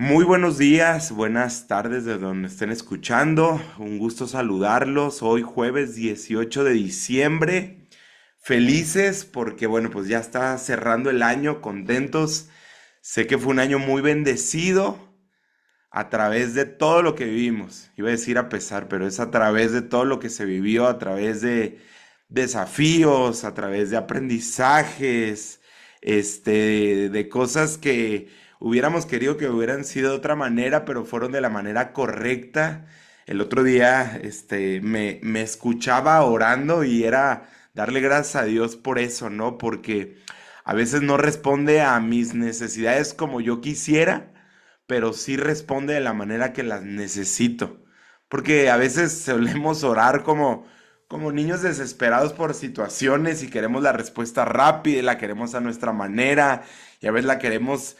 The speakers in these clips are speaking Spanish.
Muy buenos días, buenas tardes de donde estén escuchando. Un gusto saludarlos. Hoy jueves 18 de diciembre. Felices porque bueno, pues ya está cerrando el año, contentos. Sé que fue un año muy bendecido a través de todo lo que vivimos. Iba a decir a pesar, pero es a través de todo lo que se vivió, a través de desafíos, a través de aprendizajes, de cosas que hubiéramos querido que hubieran sido de otra manera, pero fueron de la manera correcta. El otro día, me escuchaba orando y era darle gracias a Dios por eso, ¿no? Porque a veces no responde a mis necesidades como yo quisiera, pero sí responde de la manera que las necesito. Porque a veces solemos orar como niños desesperados por situaciones y queremos la respuesta rápida y la queremos a nuestra manera y a veces la queremos,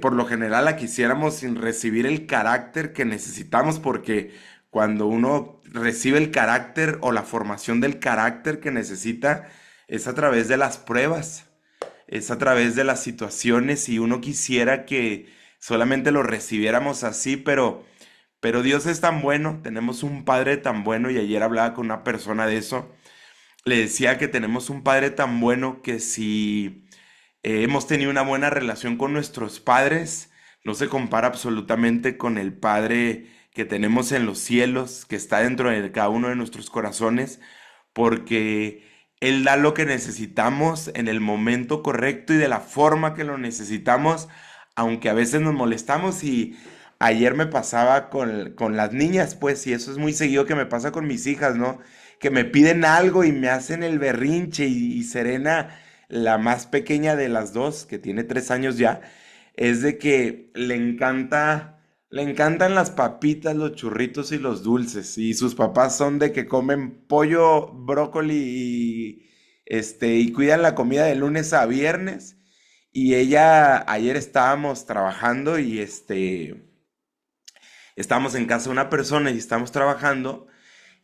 por lo general la quisiéramos sin recibir el carácter que necesitamos porque cuando uno recibe el carácter o la formación del carácter que necesita es a través de las pruebas, es a través de las situaciones y uno quisiera que solamente lo recibiéramos así, pero Dios es tan bueno, tenemos un Padre tan bueno y ayer hablaba con una persona de eso, le decía que tenemos un Padre tan bueno que si hemos tenido una buena relación con nuestros padres, no se compara absolutamente con el Padre que tenemos en los cielos, que está dentro de cada uno de nuestros corazones, porque Él da lo que necesitamos en el momento correcto y de la forma que lo necesitamos, aunque a veces nos molestamos y ayer me pasaba con las niñas, pues, y eso es muy seguido que me pasa con mis hijas, ¿no? Que me piden algo y me hacen el berrinche y Serena, la más pequeña de las dos, que tiene 3 años ya, es de que le encantan las papitas, los churritos y los dulces. Y sus papás son de que comen pollo, brócoli y cuidan la comida de lunes a viernes. Y ella, ayer estábamos trabajando y estábamos en casa de una persona y estábamos trabajando.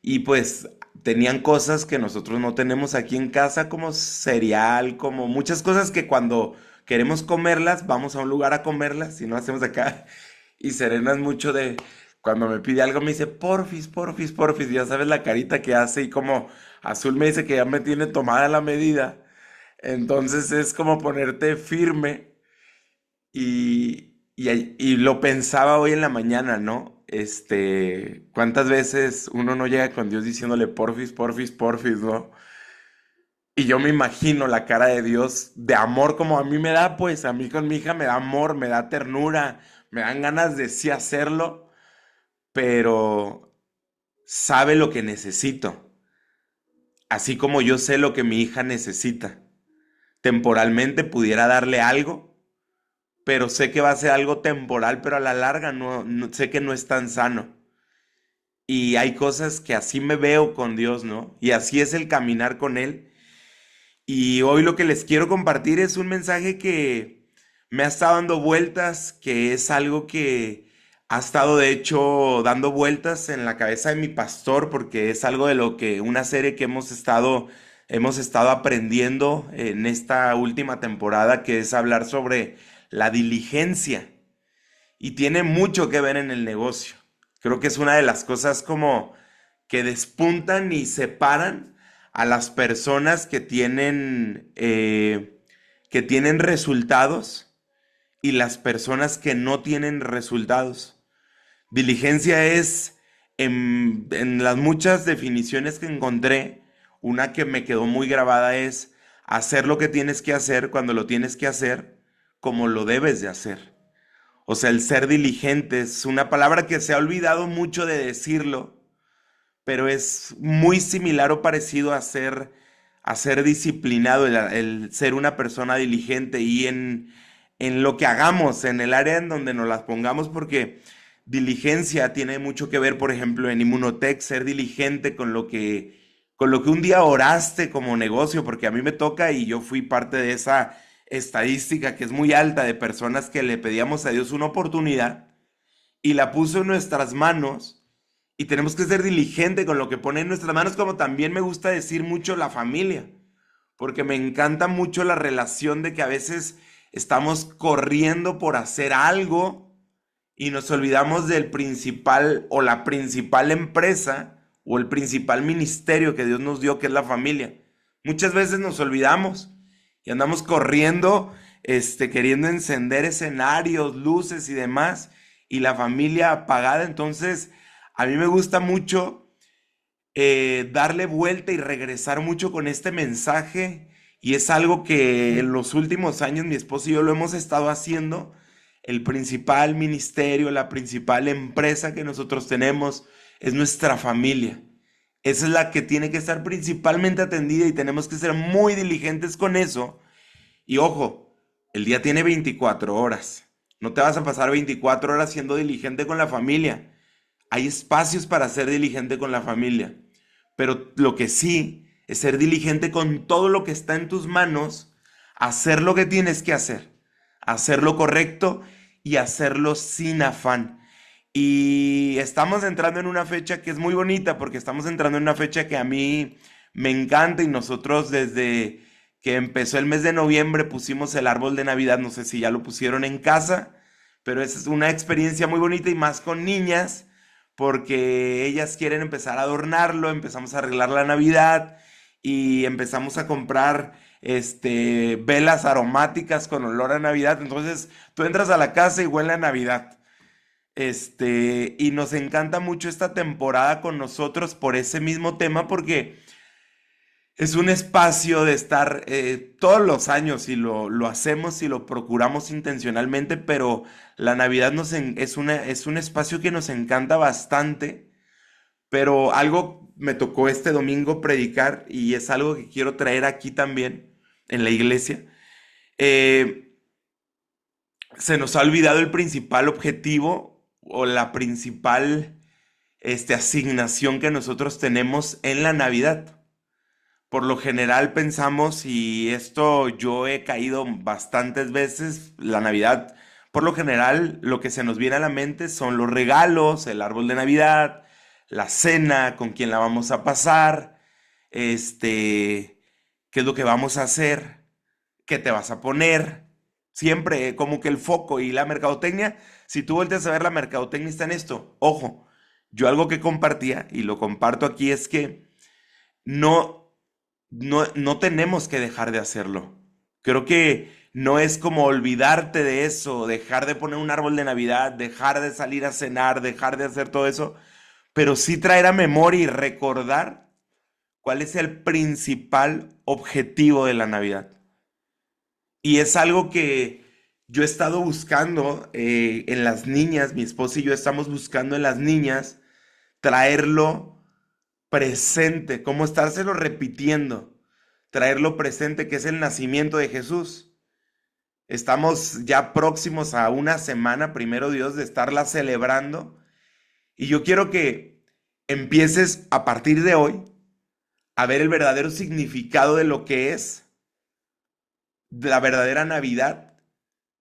Y pues tenían cosas que nosotros no tenemos aquí en casa, como cereal, como muchas cosas que cuando queremos comerlas, vamos a un lugar a comerlas y no hacemos acá. Y Serena es mucho de, cuando me pide algo me dice, porfis, porfis, porfis, y ya sabes la carita que hace y como Azul me dice que ya me tiene tomada la medida. Entonces es como ponerte firme y lo pensaba hoy en la mañana, ¿no? ¿Cuántas veces uno no llega con Dios diciéndole porfis, porfis, porfis, ¿no? Y yo me imagino la cara de Dios de amor como a mí me da, pues a mí con mi hija me da amor, me da ternura, me dan ganas de sí hacerlo, pero sabe lo que necesito, así como yo sé lo que mi hija necesita. Temporalmente pudiera darle algo, pero sé que va a ser algo temporal, pero a la larga sé que no es tan sano. Y hay cosas que así me veo con Dios, ¿no? Y así es el caminar con Él. Y hoy lo que les quiero compartir es un mensaje que me ha estado dando vueltas, que es algo que ha estado de hecho dando vueltas en la cabeza de mi pastor, porque es algo de lo que una serie que hemos estado aprendiendo en esta última temporada, que es hablar sobre la diligencia. Y tiene mucho que ver en el negocio. Creo que es una de las cosas como que despuntan y separan a las personas que tienen resultados y las personas que no tienen resultados. Diligencia es, en las muchas definiciones que encontré, una que me quedó muy grabada es hacer lo que tienes que hacer cuando lo tienes que hacer, como lo debes de hacer. O sea, el ser diligente es una palabra que se ha olvidado mucho de decirlo, pero es muy similar o parecido a ser disciplinado, el ser una persona diligente y en lo que hagamos, en el área en donde nos las pongamos, porque diligencia tiene mucho que ver, por ejemplo, en Inmunotech, ser diligente con lo que un día oraste como negocio, porque a mí me toca y yo fui parte de esa estadística que es muy alta de personas que le pedíamos a Dios una oportunidad y la puso en nuestras manos y tenemos que ser diligente con lo que pone en nuestras manos, como también me gusta decir mucho la familia, porque me encanta mucho la relación de que a veces estamos corriendo por hacer algo y nos olvidamos del principal o la principal empresa o el principal ministerio que Dios nos dio, que es la familia. Muchas veces nos olvidamos y andamos corriendo, queriendo encender escenarios, luces y demás, y la familia apagada. Entonces, a mí me gusta mucho darle vuelta y regresar mucho con este mensaje. Y es algo que en los últimos años mi esposo y yo lo hemos estado haciendo. El principal ministerio, la principal empresa que nosotros tenemos es nuestra familia. Esa es la que tiene que estar principalmente atendida y tenemos que ser muy diligentes con eso. Y ojo, el día tiene 24 horas. No te vas a pasar 24 horas siendo diligente con la familia. Hay espacios para ser diligente con la familia. Pero lo que sí es ser diligente con todo lo que está en tus manos, hacer lo que tienes que hacer lo correcto y hacerlo sin afán. Y estamos entrando en una fecha que es muy bonita porque estamos entrando en una fecha que a mí me encanta y nosotros desde que empezó el mes de noviembre pusimos el árbol de Navidad, no sé si ya lo pusieron en casa, pero esa es una experiencia muy bonita y más con niñas porque ellas quieren empezar a adornarlo, empezamos a arreglar la Navidad y empezamos a comprar velas aromáticas con olor a Navidad. Entonces tú entras a la casa y huele a Navidad. Y nos encanta mucho esta temporada con nosotros por ese mismo tema, porque es un espacio de estar todos los años y lo hacemos y lo procuramos intencionalmente, pero la Navidad es un espacio que nos encanta bastante, pero algo me tocó este domingo predicar y es algo que quiero traer aquí también en la iglesia. Eh, Se nos ha olvidado el principal objetivo o la principal asignación que nosotros tenemos en la Navidad. Por lo general pensamos, y esto yo he caído bastantes veces, la Navidad, por lo general lo que se nos viene a la mente son los regalos, el árbol de Navidad, la cena, con quién la vamos a pasar, qué es lo que vamos a hacer, qué te vas a poner. Siempre como que el foco y la mercadotecnia, si tú volteas a ver la mercadotecnia está en esto. Ojo, yo algo que compartía y lo comparto aquí es que no, no tenemos que dejar de hacerlo. Creo que no es como olvidarte de eso, dejar de poner un árbol de Navidad, dejar de salir a cenar, dejar de hacer todo eso, pero sí traer a memoria y recordar cuál es el principal objetivo de la Navidad. Y es algo que yo he estado buscando en las niñas, mi esposa y yo estamos buscando en las niñas traerlo presente, como estárselo repitiendo, traerlo presente, que es el nacimiento de Jesús. Estamos ya próximos a una semana, primero Dios, de estarla celebrando. Y yo quiero que empieces a partir de hoy a ver el verdadero significado de lo que es la verdadera Navidad,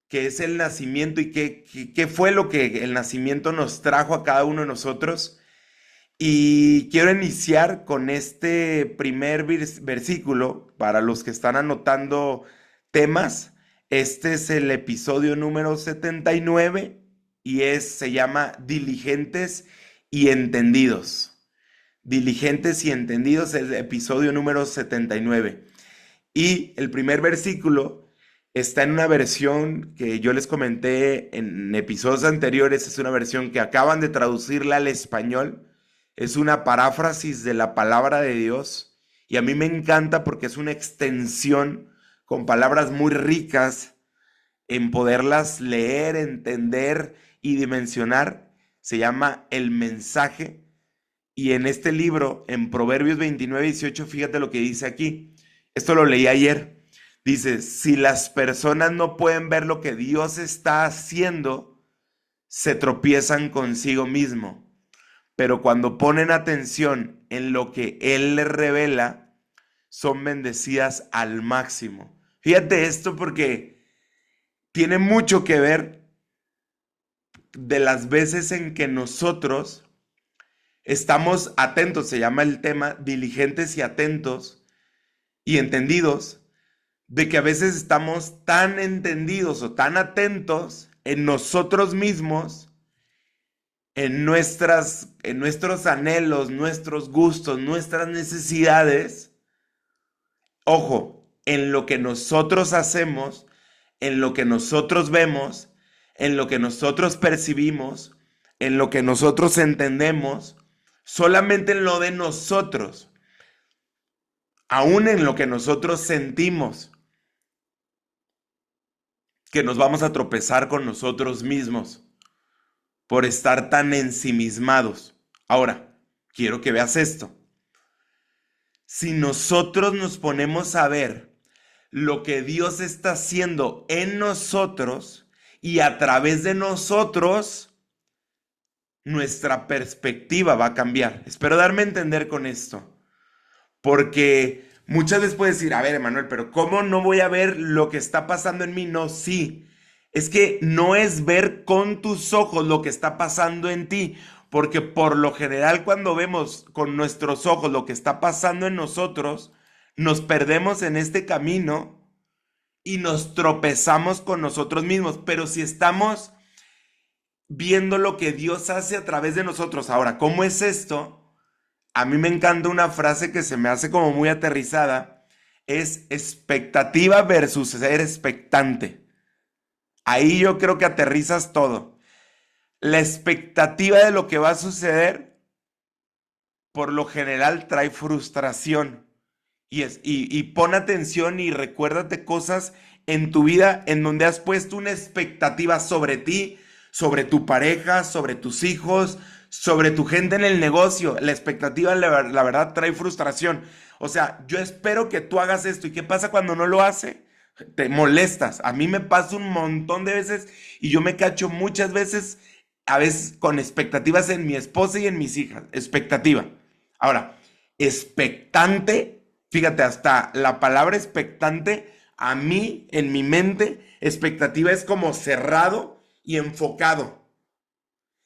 que es el nacimiento y qué fue lo que el nacimiento nos trajo a cada uno de nosotros. Y quiero iniciar con este primer versículo para los que están anotando temas. Este es el episodio número 79 y se llama Diligentes y Entendidos. Diligentes y Entendidos, el episodio número 79. Y el primer versículo está en una versión que yo les comenté en episodios anteriores. Es una versión que acaban de traducirla al español. Es una paráfrasis de la palabra de Dios. Y a mí me encanta porque es una extensión con palabras muy ricas en poderlas leer, entender y dimensionar. Se llama El Mensaje. Y en este libro, en Proverbios 29:18, fíjate lo que dice aquí. Esto lo leí ayer. Dice, si las personas no pueden ver lo que Dios está haciendo, se tropiezan consigo mismo. Pero cuando ponen atención en lo que Él les revela, son bendecidas al máximo. Fíjate esto porque tiene mucho que ver de las veces en que nosotros estamos atentos, se llama el tema, diligentes y atentos y entendidos, de que a veces estamos tan entendidos o tan atentos en nosotros mismos en nuestros anhelos, nuestros gustos, nuestras necesidades, ojo, en lo que nosotros hacemos, en lo que nosotros vemos, en lo que nosotros percibimos, en lo que nosotros entendemos, solamente en lo de nosotros, aún en lo que nosotros sentimos, que nos vamos a tropezar con nosotros mismos por estar tan ensimismados. Ahora, quiero que veas esto. Si nosotros nos ponemos a ver lo que Dios está haciendo en nosotros y a través de nosotros, nuestra perspectiva va a cambiar. Espero darme a entender con esto, porque muchas veces puedes decir, a ver, Emanuel, pero ¿cómo no voy a ver lo que está pasando en mí? No, sí. Es que no es ver con tus ojos lo que está pasando en ti, porque por lo general cuando vemos con nuestros ojos lo que está pasando en nosotros, nos perdemos en este camino y nos tropezamos con nosotros mismos. Pero si estamos viendo lo que Dios hace a través de nosotros, ahora, ¿cómo es esto? A mí me encanta una frase que se me hace como muy aterrizada, es expectativa versus ser expectante. Ahí yo creo que aterrizas todo. La expectativa de lo que va a suceder, por lo general, trae frustración. Y pon atención y recuérdate cosas en tu vida en donde has puesto una expectativa sobre ti, sobre tu pareja, sobre tus hijos, sobre tu gente en el negocio. La expectativa, la verdad, trae frustración. O sea, yo espero que tú hagas esto. ¿Y qué pasa cuando no lo hace? Te molestas. A mí me pasa un montón de veces y yo me cacho muchas veces, a veces con expectativas en mi esposa y en mis hijas. Expectativa. Ahora, expectante. Fíjate, hasta la palabra expectante, a mí, en mi mente, expectativa es como cerrado y enfocado.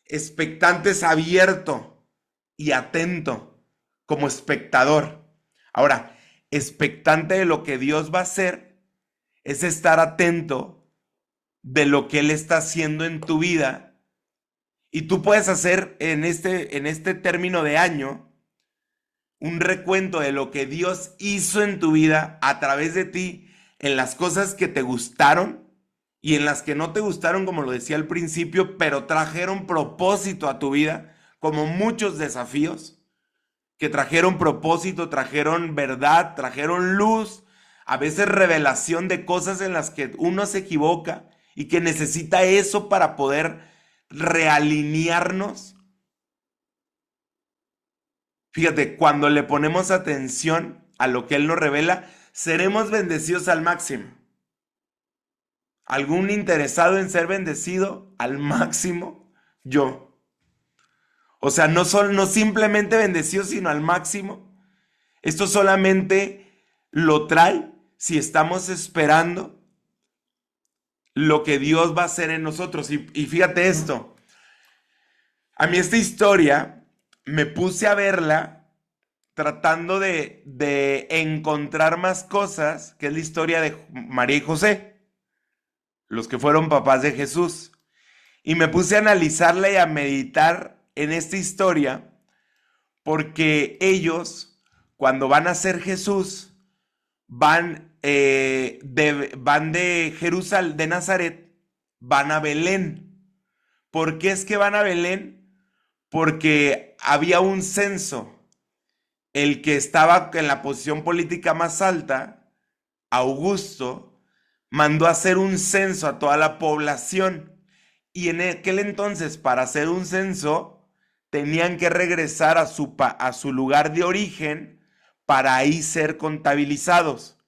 Expectante es abierto y atento, como espectador. Ahora, expectante de lo que Dios va a hacer es estar atento de lo que Él está haciendo en tu vida. Y tú puedes hacer en este término de año un recuento de lo que Dios hizo en tu vida a través de ti, en las cosas que te gustaron y en las que no te gustaron, como lo decía al principio, pero trajeron propósito a tu vida, como muchos desafíos que trajeron propósito, trajeron verdad, trajeron luz, a veces revelación de cosas en las que uno se equivoca y que necesita eso para poder realinearnos. Fíjate, cuando le ponemos atención a lo que Él nos revela, seremos bendecidos al máximo. ¿Algún interesado en ser bendecido al máximo? Yo. O sea, no simplemente bendecidos, sino al máximo. Esto solamente lo trae si estamos esperando lo que Dios va a hacer en nosotros. Y fíjate esto, a mí esta historia me puse a verla tratando de encontrar más cosas, que es la historia de María y José, los que fueron papás de Jesús. Y me puse a analizarla y a meditar en esta historia, porque ellos, cuando van a ser Jesús, van de Jerusalén, de Nazaret, van a Belén. ¿Por qué es que van a Belén? Porque había un censo. El que estaba en la posición política más alta, Augusto, mandó a hacer un censo a toda la población. Y en aquel entonces, para hacer un censo, tenían que regresar a su lugar de origen para ahí ser contabilizados.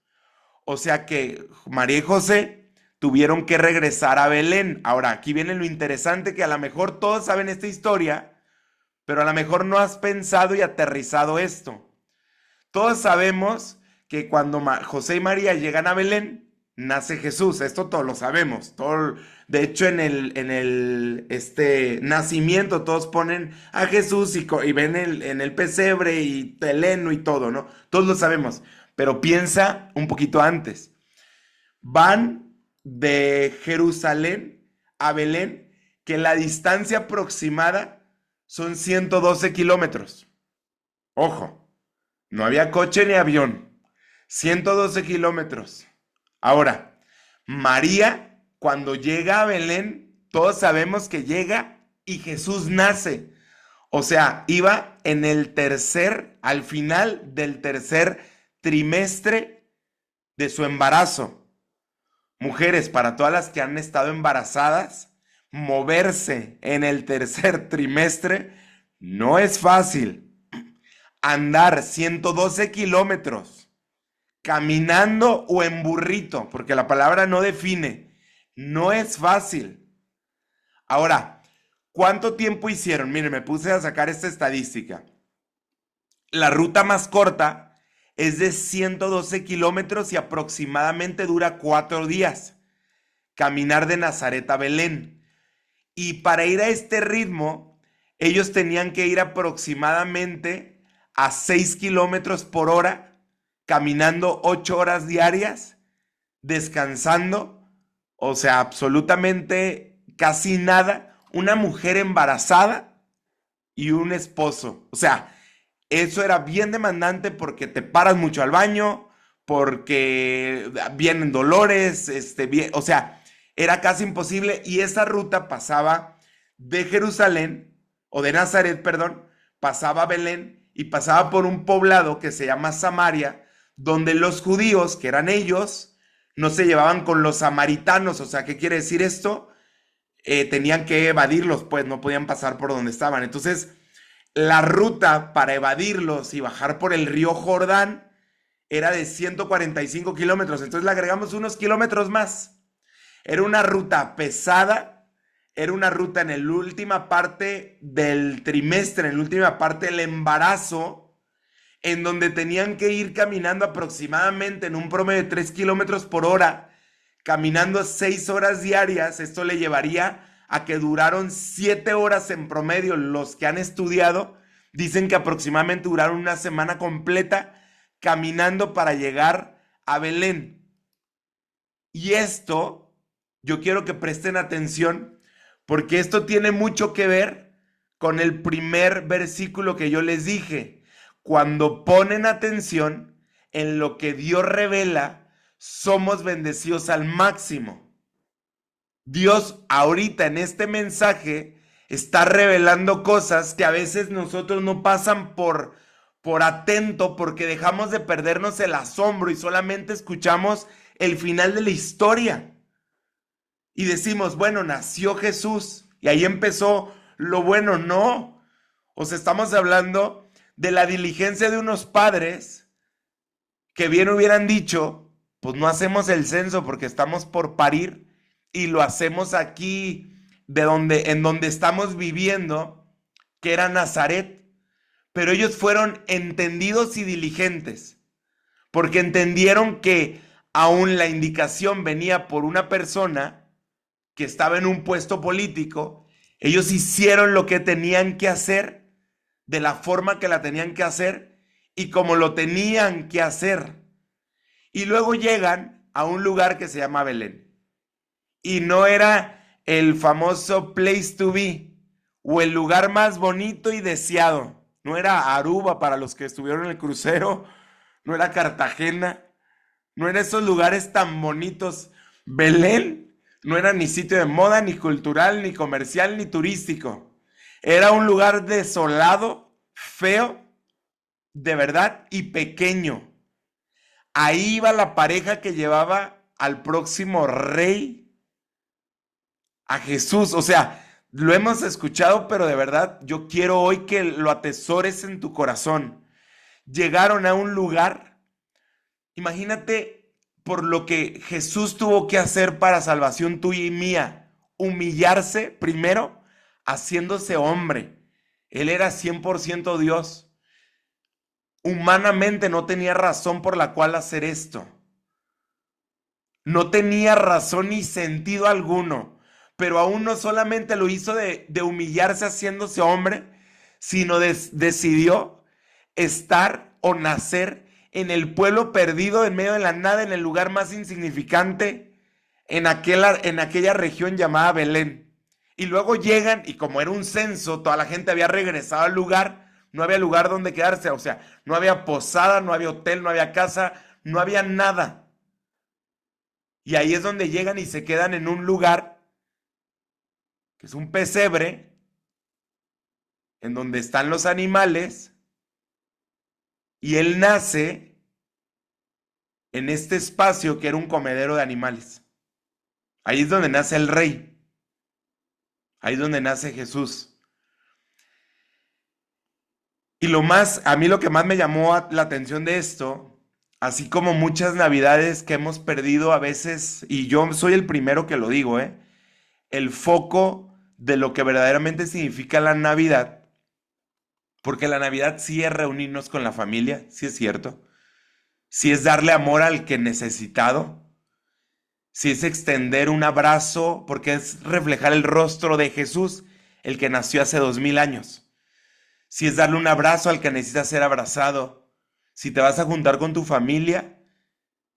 O sea que María y José tuvieron que regresar a Belén. Ahora, aquí viene lo interesante, que a lo mejor todos saben esta historia, pero a lo mejor no has pensado y aterrizado esto. Todos sabemos que cuando José y María llegan a Belén, nace Jesús. Esto todos lo sabemos. De hecho, en el nacimiento todos ponen a Jesús y ven en el pesebre y teleno y todo, ¿no? Todos lo sabemos. Pero piensa un poquito antes. Van de Jerusalén a Belén, que la distancia aproximada son 112 kilómetros. Ojo, no había coche ni avión. 112 kilómetros. Ahora, María, cuando llega a Belén, todos sabemos que llega y Jesús nace. O sea, iba al final del tercer trimestre de su embarazo. Mujeres, para todas las que han estado embarazadas, moverse en el tercer trimestre no es fácil. Andar 112 kilómetros caminando o en burrito, porque la palabra no define, no es fácil. Ahora, ¿cuánto tiempo hicieron? Miren, me puse a sacar esta estadística. La ruta más corta es de 112 kilómetros y aproximadamente dura 4 días. Caminar de Nazaret a Belén. Y para ir a este ritmo, ellos tenían que ir aproximadamente a 6 kilómetros por hora, caminando 8 horas diarias, descansando, o sea, absolutamente casi nada. Una mujer embarazada y un esposo. O sea, eso era bien demandante porque te paras mucho al baño, porque vienen dolores, o sea, era casi imposible. Y esa ruta pasaba de Jerusalén, o de Nazaret, perdón, pasaba a Belén y pasaba por un poblado que se llama Samaria, donde los judíos, que eran ellos, no se llevaban con los samaritanos. O sea, ¿qué quiere decir esto? Tenían que evadirlos, pues no podían pasar por donde estaban. Entonces, la ruta para evadirlos y bajar por el río Jordán era de 145 kilómetros. Entonces le agregamos unos kilómetros más. Era una ruta pesada, era una ruta en la última parte del trimestre, en la última parte del embarazo, en donde tenían que ir caminando aproximadamente en un promedio de 3 kilómetros por hora, caminando 6 horas diarias. Esto le llevaría a que duraron 7 horas en promedio. Los que han estudiado dicen que aproximadamente duraron una semana completa caminando para llegar a Belén. Y esto, yo quiero que presten atención, porque esto tiene mucho que ver con el primer versículo que yo les dije. Cuando ponen atención en lo que Dios revela, somos bendecidos al máximo. Dios ahorita en este mensaje está revelando cosas que a veces nosotros no pasan por atento, porque dejamos de perdernos el asombro y solamente escuchamos el final de la historia. Y decimos, bueno, nació Jesús y ahí empezó lo bueno. No. O sea, estamos hablando de la diligencia de unos padres que bien hubieran dicho, pues no hacemos el censo porque estamos por parir y lo hacemos aquí en donde estamos viviendo, que era Nazaret. Pero ellos fueron entendidos y diligentes, porque entendieron que aún la indicación venía por una persona que estaba en un puesto político. Ellos hicieron lo que tenían que hacer, de la forma que la tenían que hacer y como lo tenían que hacer. Y luego llegan a un lugar que se llama Belén. Y no era el famoso place to be o el lugar más bonito y deseado. No era Aruba para los que estuvieron en el crucero, no era Cartagena, no era esos lugares tan bonitos. Belén no era ni sitio de moda, ni cultural, ni comercial, ni turístico. Era un lugar desolado, feo, de verdad, y pequeño. Ahí iba la pareja que llevaba al próximo rey, a Jesús. O sea, lo hemos escuchado, pero de verdad yo quiero hoy que lo atesores en tu corazón. Llegaron a un lugar, imagínate por lo que Jesús tuvo que hacer para salvación tuya y mía. Humillarse primero, haciéndose hombre. Él era 100% Dios. Humanamente no tenía razón por la cual hacer esto. No tenía razón ni sentido alguno. Pero aún no solamente lo hizo de humillarse haciéndose hombre, sino decidió estar o nacer en el pueblo perdido, en medio de la nada, en el lugar más insignificante, en aquella región llamada Belén. Y luego llegan y como era un censo, toda la gente había regresado al lugar, no había lugar donde quedarse, o sea, no había posada, no había hotel, no había casa, no había nada. Y ahí es donde llegan y se quedan en un lugar que es un pesebre, en donde están los animales, y él nace en este espacio que era un comedero de animales. Ahí es donde nace el rey, ahí es donde nace Jesús. Y a mí lo que más me llamó la atención de esto, así como muchas navidades que hemos perdido a veces, y yo soy el primero que lo digo, el foco de lo que verdaderamente significa la Navidad, porque la Navidad sí es reunirnos con la familia, sí es cierto, sí es darle amor al que necesitado, sí es extender un abrazo, porque es reflejar el rostro de Jesús, el que nació hace 2000 años. Si es darle un abrazo al que necesita ser abrazado, si te vas a juntar con tu familia,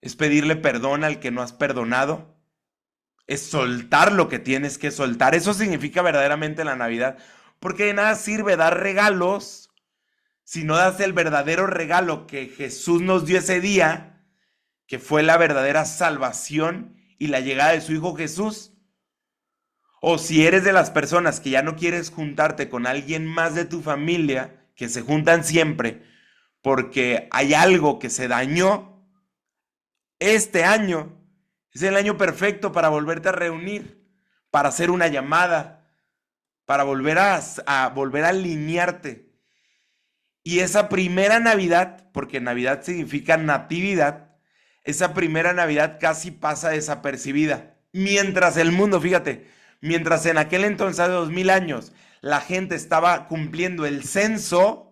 es pedirle perdón al que no has perdonado, es soltar lo que tienes que soltar. Eso significa verdaderamente la Navidad, porque de nada sirve dar regalos si no das el verdadero regalo que Jesús nos dio ese día, que fue la verdadera salvación y la llegada de su Hijo Jesús. O si eres de las personas que ya no quieres juntarte con alguien más de tu familia, que se juntan siempre porque hay algo que se dañó, este año es el año perfecto para volverte a reunir, para hacer una llamada, para volver a alinearte. Y esa primera Navidad, porque Navidad significa natividad, esa primera Navidad casi pasa desapercibida. Mientras el mundo, fíjate, mientras en aquel entonces, hace 2000 años, la gente estaba cumpliendo el censo,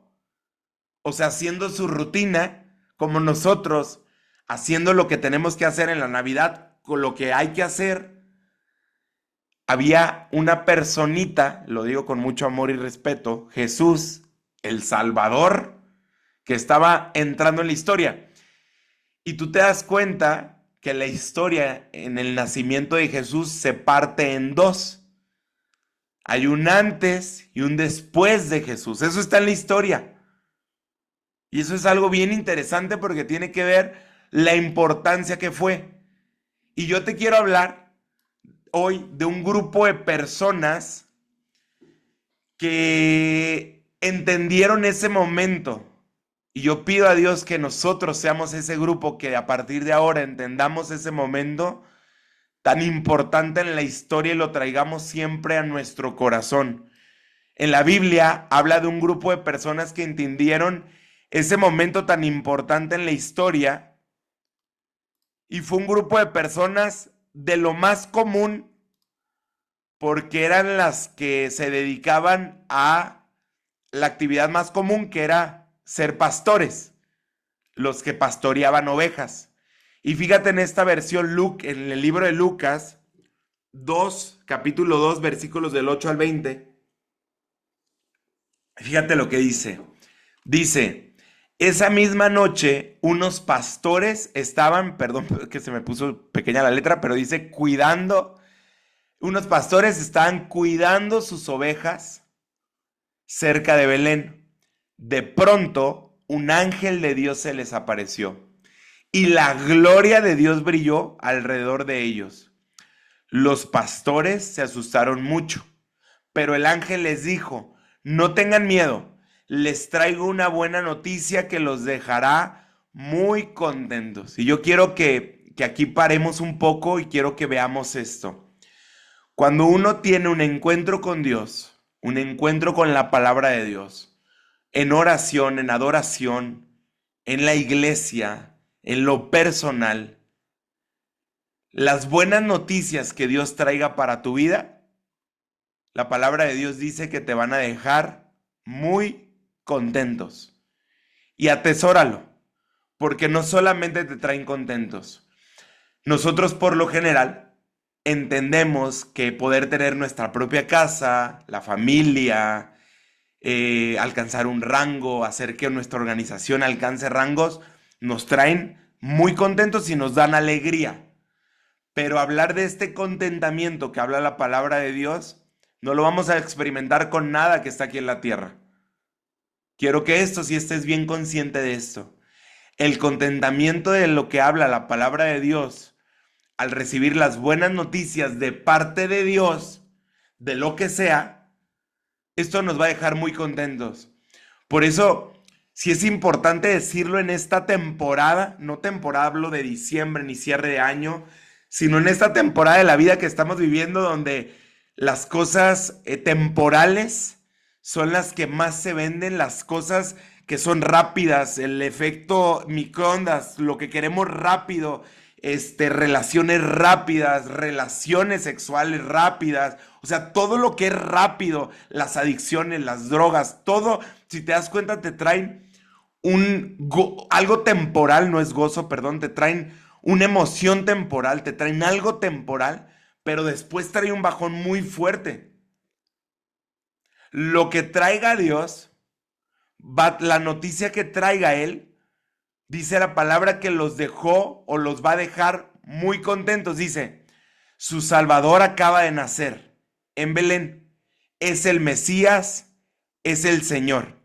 o sea, haciendo su rutina, como nosotros, haciendo lo que tenemos que hacer en la Navidad, con lo que hay que hacer, había una personita, lo digo con mucho amor y respeto, Jesús, el Salvador, que estaba entrando en la historia. Y tú te das cuenta que la historia en el nacimiento de Jesús se parte en dos. Hay un antes y un después de Jesús. Eso está en la historia. Y eso es algo bien interesante porque tiene que ver la importancia que fue. Y yo te quiero hablar hoy de un grupo de personas que entendieron ese momento. Y yo pido a Dios que nosotros seamos ese grupo que a partir de ahora entendamos ese momento tan importante en la historia y lo traigamos siempre a nuestro corazón. En la Biblia habla de un grupo de personas que entendieron ese momento tan importante en la historia y fue un grupo de personas de lo más común porque eran las que se dedicaban a la actividad más común, que era ser pastores, los que pastoreaban ovejas. Y fíjate en esta versión, en el libro de Lucas 2, capítulo 2, versículos del 8 al 20. Fíjate lo que dice. Dice, esa misma noche unos pastores estaban, perdón que se me puso pequeña la letra, pero dice unos pastores estaban cuidando sus ovejas cerca de Belén. De pronto, un ángel de Dios se les apareció y la gloria de Dios brilló alrededor de ellos. Los pastores se asustaron mucho, pero el ángel les dijo, no tengan miedo, les traigo una buena noticia que los dejará muy contentos. Y yo quiero que aquí paremos un poco y quiero que veamos esto. Cuando uno tiene un encuentro con Dios, un encuentro con la palabra de Dios, en oración, en adoración, en la iglesia, en lo personal, las buenas noticias que Dios traiga para tu vida, la palabra de Dios dice que te van a dejar muy contentos. Y atesóralo, porque no solamente te traen contentos. Nosotros por lo general entendemos que poder tener nuestra propia casa, la familia, alcanzar un rango, hacer que nuestra organización alcance rangos, nos traen muy contentos y nos dan alegría. Pero hablar de este contentamiento que habla la palabra de Dios No lo vamos a experimentar con nada que está aquí en la tierra. Quiero que si estés bien consciente de esto. El contentamiento de lo que habla la palabra de Dios, al recibir las buenas noticias de parte de Dios, de lo que sea, esto nos va a dejar muy contentos. Por eso, sí es importante decirlo en esta temporada, no temporada hablo de diciembre ni cierre de año, sino en esta temporada de la vida que estamos viviendo donde las cosas temporales son las que más se venden, las cosas que son rápidas, el efecto microondas, lo que queremos rápido, relaciones rápidas, relaciones sexuales rápidas, o sea, todo lo que es rápido, las adicciones, las drogas, todo, si te das cuenta, te traen algo temporal, no es gozo, perdón, te traen una emoción temporal, te traen algo temporal, pero después trae un bajón muy fuerte. Lo que traiga Dios, la noticia que traiga Él, dice la palabra que los dejó o los va a dejar muy contentos. Dice, su Salvador acaba de nacer en Belén. Es el Mesías, es el Señor.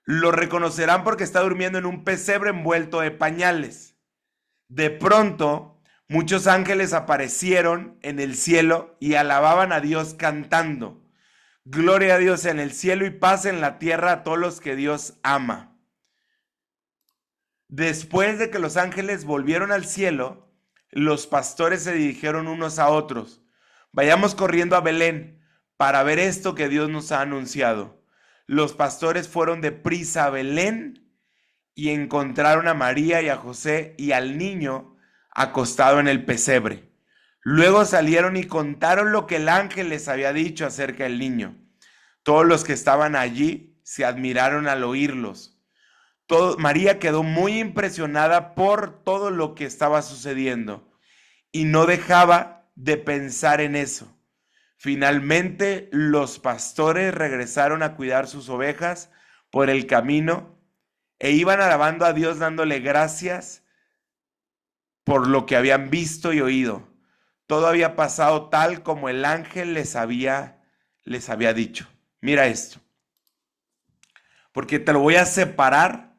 Lo reconocerán porque está durmiendo en un pesebre envuelto de pañales. De pronto, muchos ángeles aparecieron en el cielo y alababan a Dios cantando. Gloria a Dios en el cielo y paz en la tierra a todos los que Dios ama. Después de que los ángeles volvieron al cielo, los pastores se dirigieron unos a otros. Vayamos corriendo a Belén para ver esto que Dios nos ha anunciado. Los pastores fueron deprisa a Belén y encontraron a María y a José y al niño acostado en el pesebre. Luego salieron y contaron lo que el ángel les había dicho acerca del niño. Todos los que estaban allí se admiraron al oírlos. María quedó muy impresionada por todo lo que estaba sucediendo y no dejaba de pensar en eso. Finalmente, los pastores regresaron a cuidar sus ovejas por el camino e iban alabando a Dios dándole gracias por lo que habían visto y oído. Todo había pasado tal como el ángel les había dicho. Mira esto, porque te lo voy a separar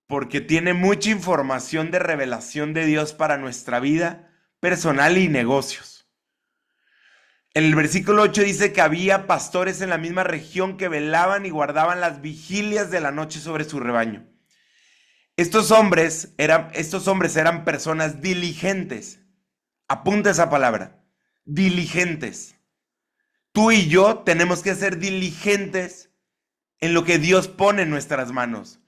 porque tiene mucha información de revelación de Dios para nuestra vida personal y negocios. En el versículo 8 dice que había pastores en la misma región que velaban y guardaban las vigilias de la noche sobre su rebaño. Estos hombres eran personas diligentes. Apunta esa palabra, diligentes. Tú y yo tenemos que ser diligentes en lo que Dios pone en nuestras manos.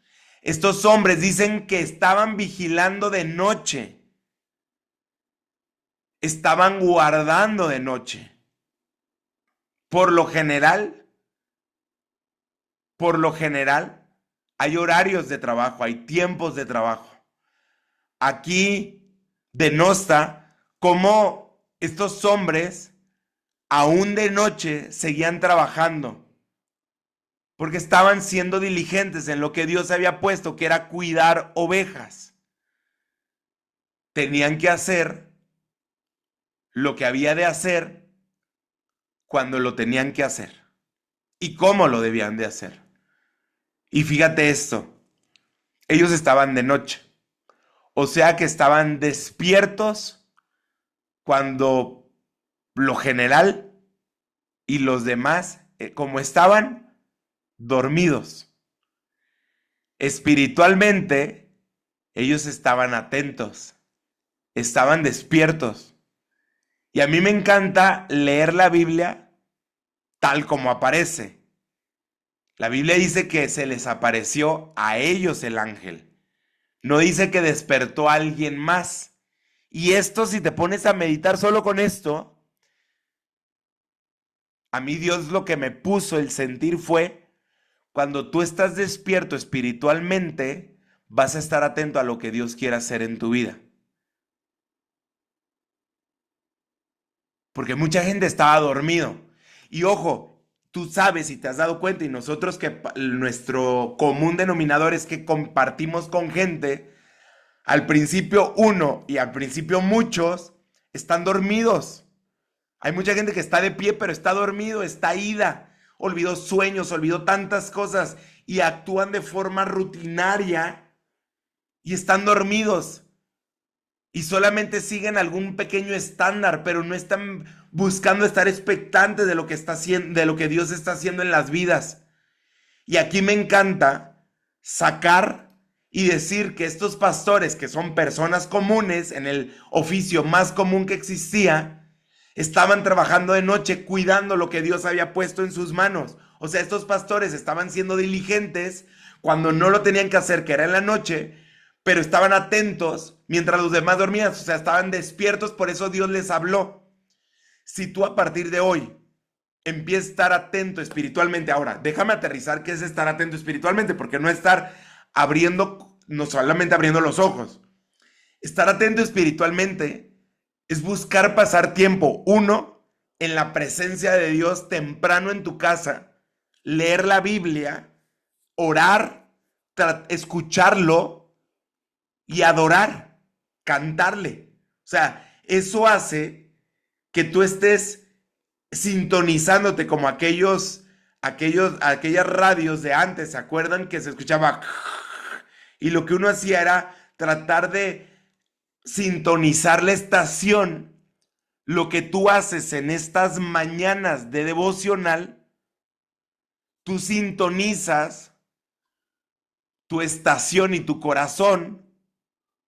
Estos hombres dicen que estaban vigilando de noche. Estaban guardando de noche. Por lo general, hay horarios de trabajo, hay tiempos de trabajo. Aquí denosta cómo estos hombres, aún de noche, seguían trabajando. Porque estaban siendo diligentes en lo que Dios había puesto, que era cuidar ovejas. Tenían que hacer lo que había de hacer cuando lo tenían que hacer. Y cómo lo debían de hacer. Y fíjate esto, ellos estaban de noche. O sea que estaban despiertos cuando lo general y los demás, como estaban dormidos. Espiritualmente, ellos estaban atentos, estaban despiertos. Y a mí me encanta leer la Biblia tal como aparece. La Biblia dice que se les apareció a ellos el ángel. No dice que despertó a alguien más. Y esto, si te pones a meditar solo con esto, a mí Dios lo que me puso el sentir fue, cuando tú estás despierto espiritualmente, vas a estar atento a lo que Dios quiere hacer en tu vida. Porque mucha gente estaba dormido. Y ojo, tú sabes y te has dado cuenta, y nosotros que nuestro común denominador es que compartimos con gente, al principio uno y al principio muchos están dormidos. Hay mucha gente que está de pie, pero está dormido, está ida, olvidó sueños, olvidó tantas cosas y actúan de forma rutinaria y están dormidos y solamente siguen algún pequeño estándar, pero no están buscando estar expectantes de lo que está haciendo, de lo que Dios está haciendo en las vidas. Y aquí me encanta sacar y decir que estos pastores, que son personas comunes en el oficio más común que existía, estaban trabajando de noche cuidando lo que Dios había puesto en sus manos. O sea, estos pastores estaban siendo diligentes cuando no lo tenían que hacer, que era en la noche, pero estaban atentos mientras los demás dormían. O sea, estaban despiertos, por eso Dios les habló. Si tú a partir de hoy empiezas a estar atento espiritualmente, ahora, déjame aterrizar qué es estar atento espiritualmente, porque no estar abriendo, no solamente abriendo los ojos. Estar atento espiritualmente es buscar pasar tiempo, uno, en la presencia de Dios temprano en tu casa, leer la Biblia, orar, escucharlo y adorar, cantarle. O sea, eso hace que tú estés sintonizándote como aquellas radios de antes, ¿se acuerdan? Que se escuchaba y lo que uno hacía era tratar de sintonizar la estación. Lo que tú haces en estas mañanas de devocional, tú sintonizas tu estación y tu corazón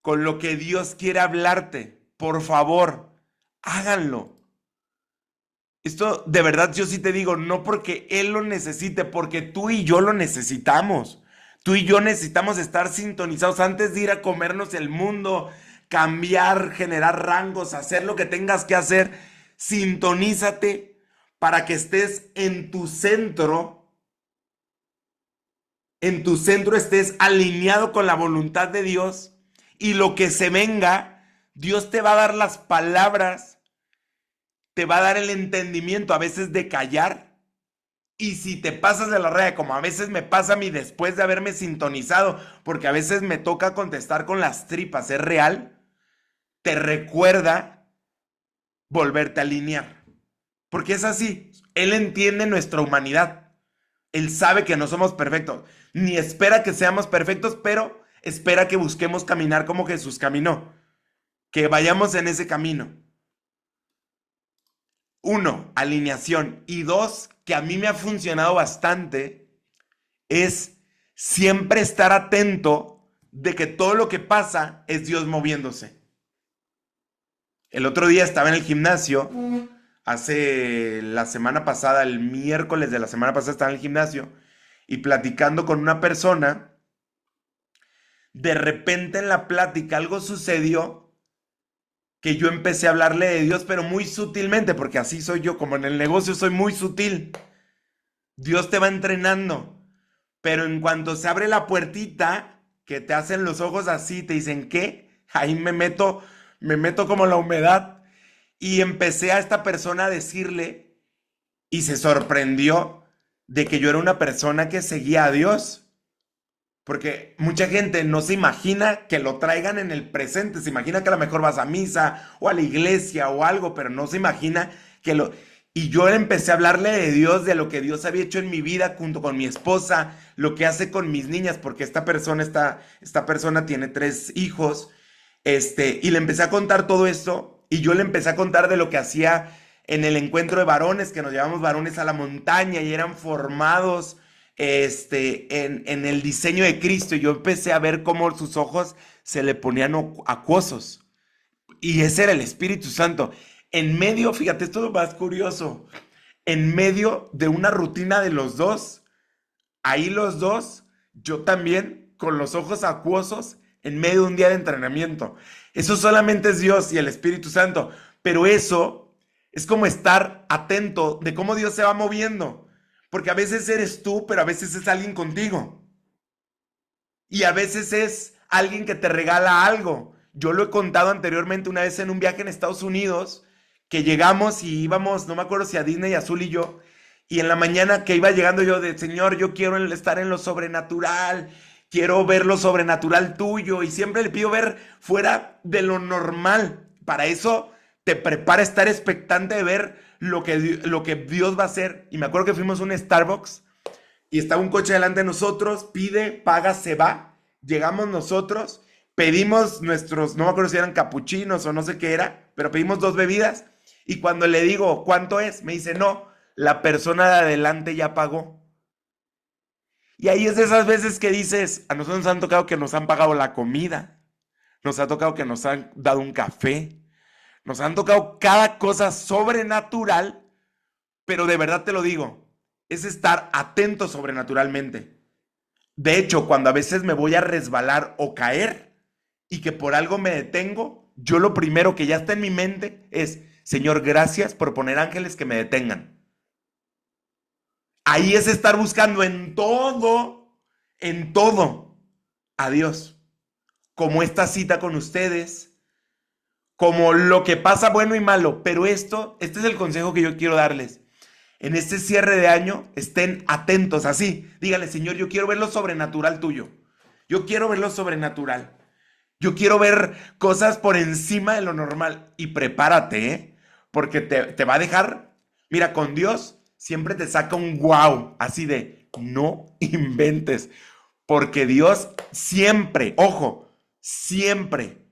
con lo que Dios quiere hablarte. Por favor, háganlo. Esto de verdad yo sí te digo, no porque Él lo necesite, porque tú y yo lo necesitamos. Tú y yo necesitamos estar sintonizados antes de ir a comernos el mundo, cambiar, generar rangos, hacer lo que tengas que hacer. Sintonízate para que estés en tu centro estés alineado con la voluntad de Dios y lo que se venga, Dios te va a dar las palabras, te va a dar el entendimiento a veces de callar. Y si te pasas de la raya, como a veces me pasa a mí después de haberme sintonizado, porque a veces me toca contestar con las tripas, es real, te recuerda volverte a alinear. Porque es así, Él entiende nuestra humanidad. Él sabe que no somos perfectos, ni espera que seamos perfectos, pero espera que busquemos caminar como Jesús caminó, que vayamos en ese camino. Uno, alineación. Y dos, que a mí me ha funcionado bastante, es siempre estar atento de que todo lo que pasa es Dios moviéndose. El otro día estaba en el gimnasio, hace la semana pasada, el miércoles de la semana pasada estaba en el gimnasio y platicando con una persona, de repente en la plática algo sucedió que yo empecé a hablarle de Dios, pero muy sutilmente, porque así soy yo, como en el negocio soy muy sutil. Dios te va entrenando, pero en cuanto se abre la puertita, que te hacen los ojos así, te dicen, ¿qué? Ahí me meto como la humedad. Y empecé a esta persona a decirle, y se sorprendió de que yo era una persona que seguía a Dios. Porque mucha gente no se imagina que lo traigan en el presente, se imagina que a lo mejor vas a misa o a la iglesia o algo, pero no se imagina que lo... Y yo empecé a hablarle de Dios, de lo que Dios había hecho en mi vida junto con mi esposa, lo que hace con mis niñas, porque esta persona tiene 3 hijos, y le empecé a contar todo esto, y yo le empecé a contar de lo que hacía en el encuentro de varones, que nos llevamos varones a la montaña y eran formados en el diseño de Cristo, y yo empecé a ver cómo sus ojos se le ponían acuosos, y ese era el Espíritu Santo. En medio, fíjate, esto es lo más curioso, en medio de una rutina de los dos, ahí los dos, yo también, con los ojos acuosos, en medio de un día de entrenamiento. Eso solamente es Dios y el Espíritu Santo, pero eso es como estar atento de cómo Dios se va moviendo. Porque a veces eres tú, pero a veces es alguien contigo. Y a veces es alguien que te regala algo. Yo lo he contado anteriormente una vez en un viaje en Estados Unidos, que llegamos y íbamos, no me acuerdo si a Disney, Azul y yo, y en la mañana que iba llegando yo de, Señor, yo quiero estar en lo sobrenatural, quiero ver lo sobrenatural tuyo, y siempre le pido ver fuera de lo normal. Para eso te prepara a estar expectante de ver lo que Dios va a hacer. Y me acuerdo que fuimos a un Starbucks y estaba un coche delante de nosotros, pide, paga, se va. Llegamos nosotros, pedimos nuestros, no me acuerdo si eran capuchinos o no sé qué era, pero pedimos 2 bebidas. Y cuando le digo, ¿cuánto es? Me dice, no, la persona de adelante ya pagó. Y ahí es de esas veces que dices, a nosotros nos han tocado que nos han pagado la comida, nos ha tocado que nos han dado un café, nos han tocado cada cosa sobrenatural, pero de verdad te lo digo, es estar atento sobrenaturalmente. De hecho, cuando a veces me voy a resbalar o caer y que por algo me detengo, yo lo primero que ya está en mi mente es, Señor, gracias por poner ángeles que me detengan. Ahí es estar buscando en todo, a Dios. Como esta cita con ustedes, como lo que pasa bueno y malo. Pero este es el consejo que yo quiero darles. En este cierre de año, estén atentos, así. Díganle, Señor, yo quiero ver lo sobrenatural tuyo. Yo quiero ver lo sobrenatural. Yo quiero ver cosas por encima de lo normal. Y prepárate, ¿eh? Porque te va a dejar, mira, con Dios siempre te saca un wow, así de, no inventes. Porque Dios siempre, ojo, siempre,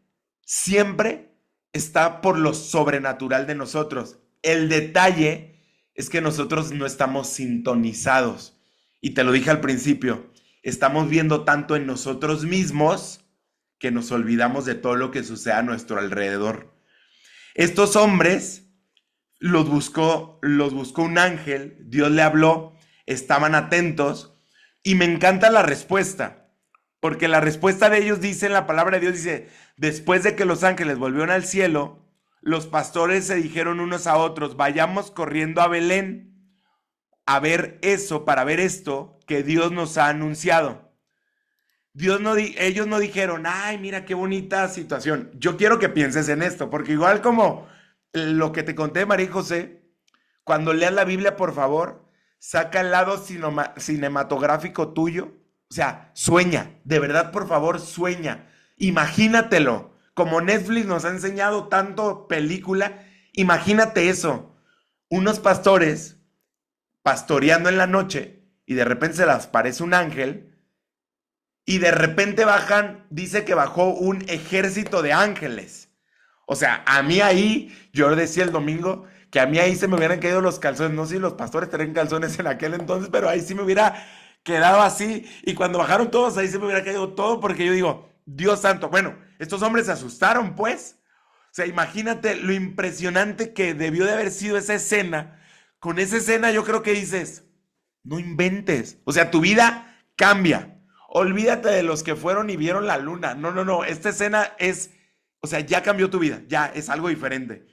siempre está por lo sobrenatural de nosotros. El detalle es que nosotros no estamos sintonizados. Y te lo dije al principio, estamos viendo tanto en nosotros mismos que nos olvidamos de todo lo que sucede a nuestro alrededor. Estos hombres los buscó un ángel, Dios le habló, estaban atentos y me encanta la respuesta, porque la respuesta de ellos dice en la palabra de Dios, dice, después de que los ángeles volvieron al cielo, los pastores se dijeron unos a otros, vayamos corriendo a Belén a ver eso, para ver esto que Dios nos ha anunciado. Ellos no dijeron, ay, mira qué bonita situación. Yo quiero que pienses en esto, porque igual como lo que te conté de María y José, cuando leas la Biblia, por favor, saca el lado cinematográfico tuyo. O sea, sueña, de verdad, por favor, sueña. Imagínatelo. Como Netflix nos ha enseñado tanto película, imagínate eso. Unos pastores pastoreando en la noche y de repente se les parece un ángel y de repente dice que bajó un ejército de ángeles. O sea, a mí ahí, yo decía el domingo que a mí ahí se me hubieran caído los calzones. No sé si los pastores tenían calzones en aquel entonces, pero ahí sí me hubiera quedado así. Y cuando bajaron todos, ahí se me hubiera caído todo porque yo digo, Dios santo. Bueno, estos hombres se asustaron, pues. O sea, imagínate lo impresionante que debió de haber sido esa escena. Con esa escena yo creo que dices, no inventes. O sea, tu vida cambia. Olvídate de los que fueron y vieron la luna. No, no, no. Esta escena es, o sea, ya cambió tu vida. Ya es algo diferente.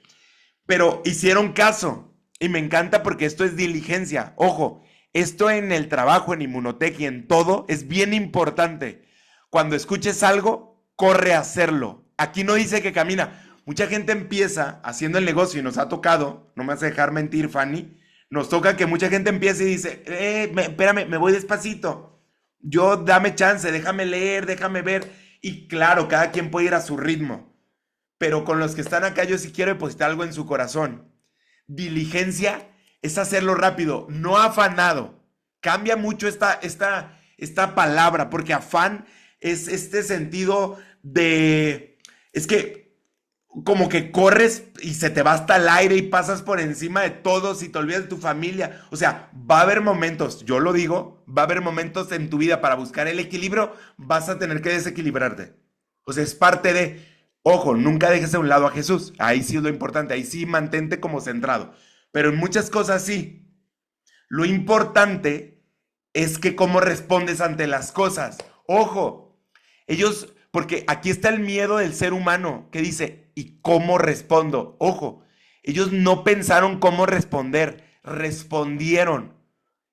Pero hicieron caso. Y me encanta porque esto es diligencia. Ojo, esto en el trabajo, en Inmunotech y en todo es bien importante. Cuando escuches algo, corre a hacerlo. Aquí no dice que camina. Mucha gente empieza haciendo el negocio y nos ha tocado, no me vas a dejar mentir, Fanny, nos toca que mucha gente empiece y dice, espérame, me voy despacito. Yo dame chance, déjame leer, déjame ver. Y claro, cada quien puede ir a su ritmo. Pero con los que están acá yo sí quiero depositar algo en su corazón. Diligencia es hacerlo rápido, no afanado. Cambia mucho esta palabra, porque afán es este sentido de... Es que como que corres y se te va hasta el aire y pasas por encima de todos y te olvidas de tu familia. O sea, va a haber momentos, yo lo digo, va a haber momentos en tu vida para buscar el equilibrio, vas a tener que desequilibrarte. O sea, es parte de, ojo, nunca dejes a un lado a Jesús. Ahí sí es lo importante, ahí sí mantente como centrado. Pero en muchas cosas sí. Lo importante es que cómo respondes ante las cosas. Ojo, porque aquí está el miedo del ser humano que dice, ¿y cómo respondo? Ojo, ellos no pensaron cómo responder, respondieron.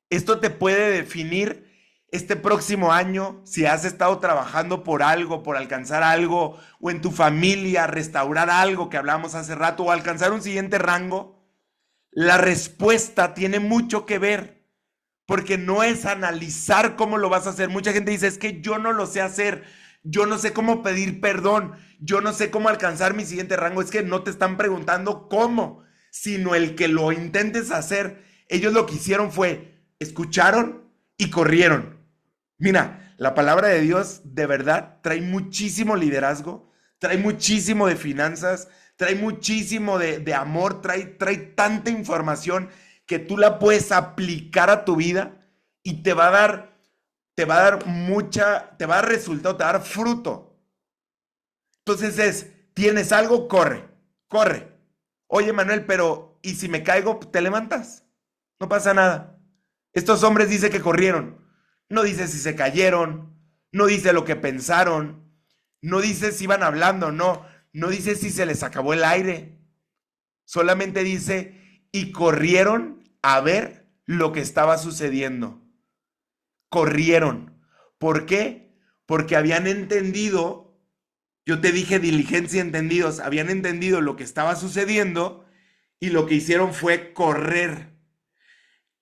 Esto te puede definir este próximo año si has estado trabajando por algo, por alcanzar algo, o en tu familia, restaurar algo que hablamos hace rato, o alcanzar un siguiente rango. La respuesta tiene mucho que ver, porque no es analizar cómo lo vas a hacer. Mucha gente dice, es que yo no lo sé hacer. yo no sé cómo pedir perdón, yo no sé cómo alcanzar mi siguiente rango. Es que no te están preguntando cómo, sino el que lo intentes hacer. Ellos lo que hicieron fue, escucharon y corrieron. Mira, la palabra de Dios de verdad trae muchísimo liderazgo, trae muchísimo de finanzas, trae muchísimo de amor, trae tanta información que tú la puedes aplicar a tu vida y te va a dar resultado, te va a dar fruto. Entonces tienes algo, corre, corre. Oye, Manuel, pero ¿y si me caigo, te levantas? No pasa nada. Estos hombres dice que corrieron. No dice si se cayeron, no dice lo que pensaron, no dice si iban hablando, no dice si se les acabó el aire. Solamente dice, y corrieron a ver lo que estaba sucediendo. Corrieron. ¿Por qué? Porque habían entendido, yo te dije diligencia y entendidos, habían entendido lo que estaba sucediendo y lo que hicieron fue correr.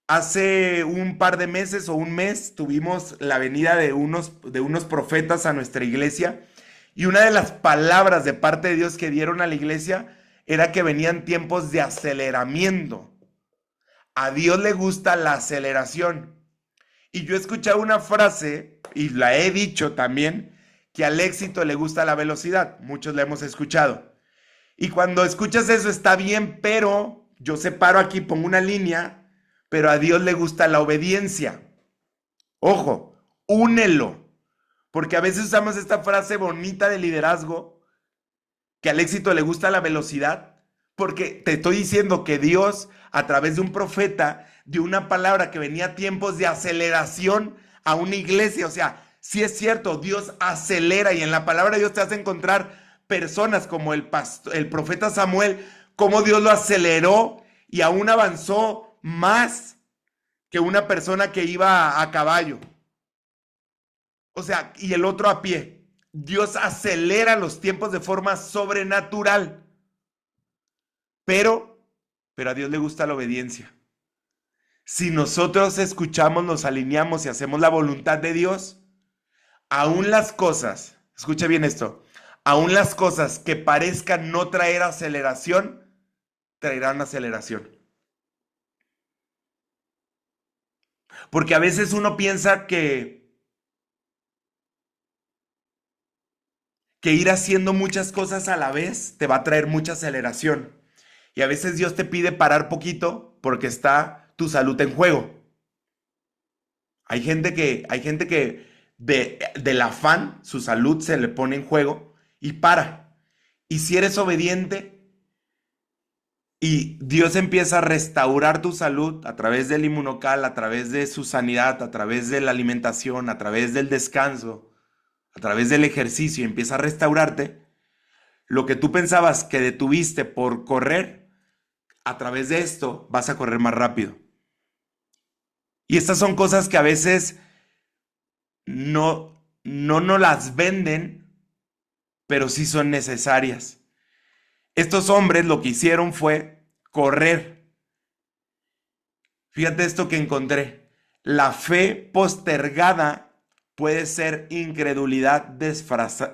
Hace un par de meses o un mes tuvimos la venida de unos profetas a nuestra iglesia y una de las palabras de parte de Dios que dieron a la iglesia era que venían tiempos de aceleramiento. A Dios le gusta la aceleración. Y yo he escuchado una frase, y la he dicho también, que al éxito le gusta la velocidad. Muchos la hemos escuchado. Y cuando escuchas eso está bien, pero yo separo aquí, pongo una línea, pero a Dios le gusta la obediencia. Ojo, únelo. Porque a veces usamos esta frase bonita de liderazgo, que al éxito le gusta la velocidad, porque te estoy diciendo que Dios, a través de un profeta, dio una palabra que venía a tiempos de aceleración a una iglesia. O sea, sí es cierto, Dios acelera y en la palabra de Dios te hace encontrar personas como el profeta Samuel, como Dios lo aceleró y aún avanzó más que una persona que iba a caballo. O sea, y el otro a pie. Dios acelera los tiempos de forma sobrenatural. Pero a Dios le gusta la obediencia. Si nosotros escuchamos, nos alineamos y hacemos la voluntad de Dios, aún las cosas, escucha bien esto, aún las cosas que parezcan no traer aceleración, traerán aceleración. Porque a veces uno piensa que ir haciendo muchas cosas a la vez te va a traer mucha aceleración. Y a veces Dios te pide parar poquito porque está tu salud en juego. Hay gente que del afán, su salud se le pone en juego y para. Y si eres obediente y Dios empieza a restaurar tu salud a través del inmunocal, a través de su sanidad, a través de la alimentación, a través del descanso, a través del ejercicio y empieza a restaurarte, lo que tú pensabas que detuviste por correr, a través de esto vas a correr más rápido. Y estas son cosas que a veces no nos las venden, pero sí son necesarias. Estos hombres lo que hicieron fue correr. Fíjate esto que encontré. La fe postergada puede ser incredulidad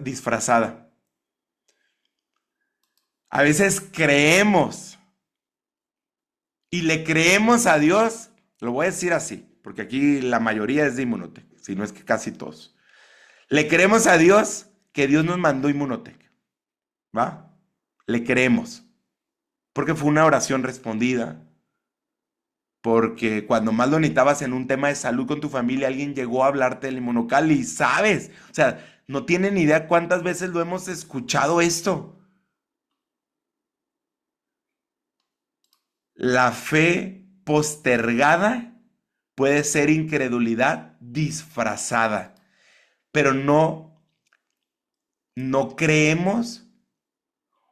disfrazada. A veces creemos y le creemos a Dios, lo voy a decir así, porque aquí la mayoría es de Inmunotech, si no es que casi todos. Le creemos a Dios que Dios nos mandó Inmunotech, ¿va? Le creemos, porque fue una oración respondida, porque cuando más lo necesitabas en un tema de salud con tu familia, alguien llegó a hablarte del inmunocal y sabes, o sea, no tienen idea cuántas veces lo hemos escuchado esto. La fe postergada puede ser incredulidad disfrazada, pero no creemos,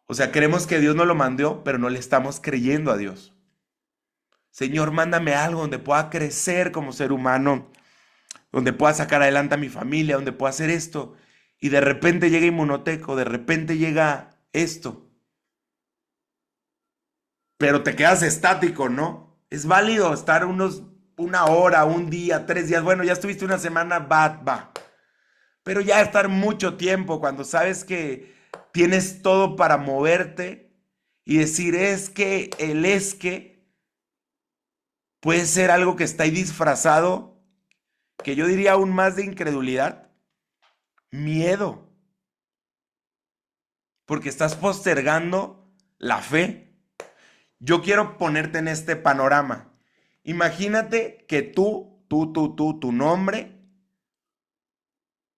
o sea, creemos que Dios nos lo mandó, pero no le estamos creyendo a Dios. Señor, mándame algo donde pueda crecer como ser humano, donde pueda sacar adelante a mi familia, donde pueda hacer esto. Y de repente llega Inmunoteco, de repente llega esto. Pero te quedas estático, ¿no? Es válido estar una hora, un día, 3 días. Bueno, ya estuviste una semana, va. Pero ya estar mucho tiempo cuando sabes que tienes todo para moverte y decir es que el es que puede ser algo que está ahí disfrazado, que yo diría aún más de incredulidad, miedo, porque estás postergando la fe. Yo quiero ponerte en este panorama. Imagínate que tu nombre,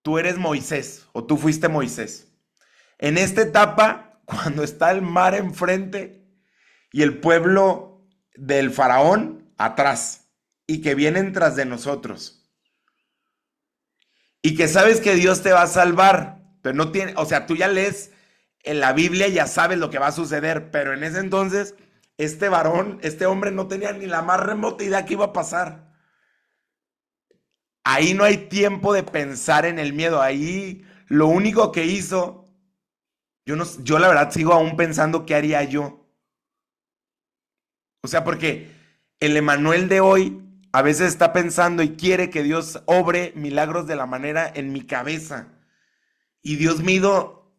tú eres Moisés o tú fuiste Moisés. En esta etapa, cuando está el mar enfrente y el pueblo del faraón atrás y que vienen tras de nosotros y que sabes que Dios te va a salvar, pero no tiene, o sea, tú ya lees en la Biblia y ya sabes lo que va a suceder, pero en ese entonces este varón, este hombre no tenía ni la más remota idea que iba a pasar. Ahí no hay tiempo de pensar en el miedo, ahí lo único que hizo, yo, no, yo la verdad sigo aún pensando qué haría yo. O sea, porque el Emanuel de hoy a veces está pensando y quiere que Dios obre milagros de la manera en mi cabeza. Y Dios me ha ido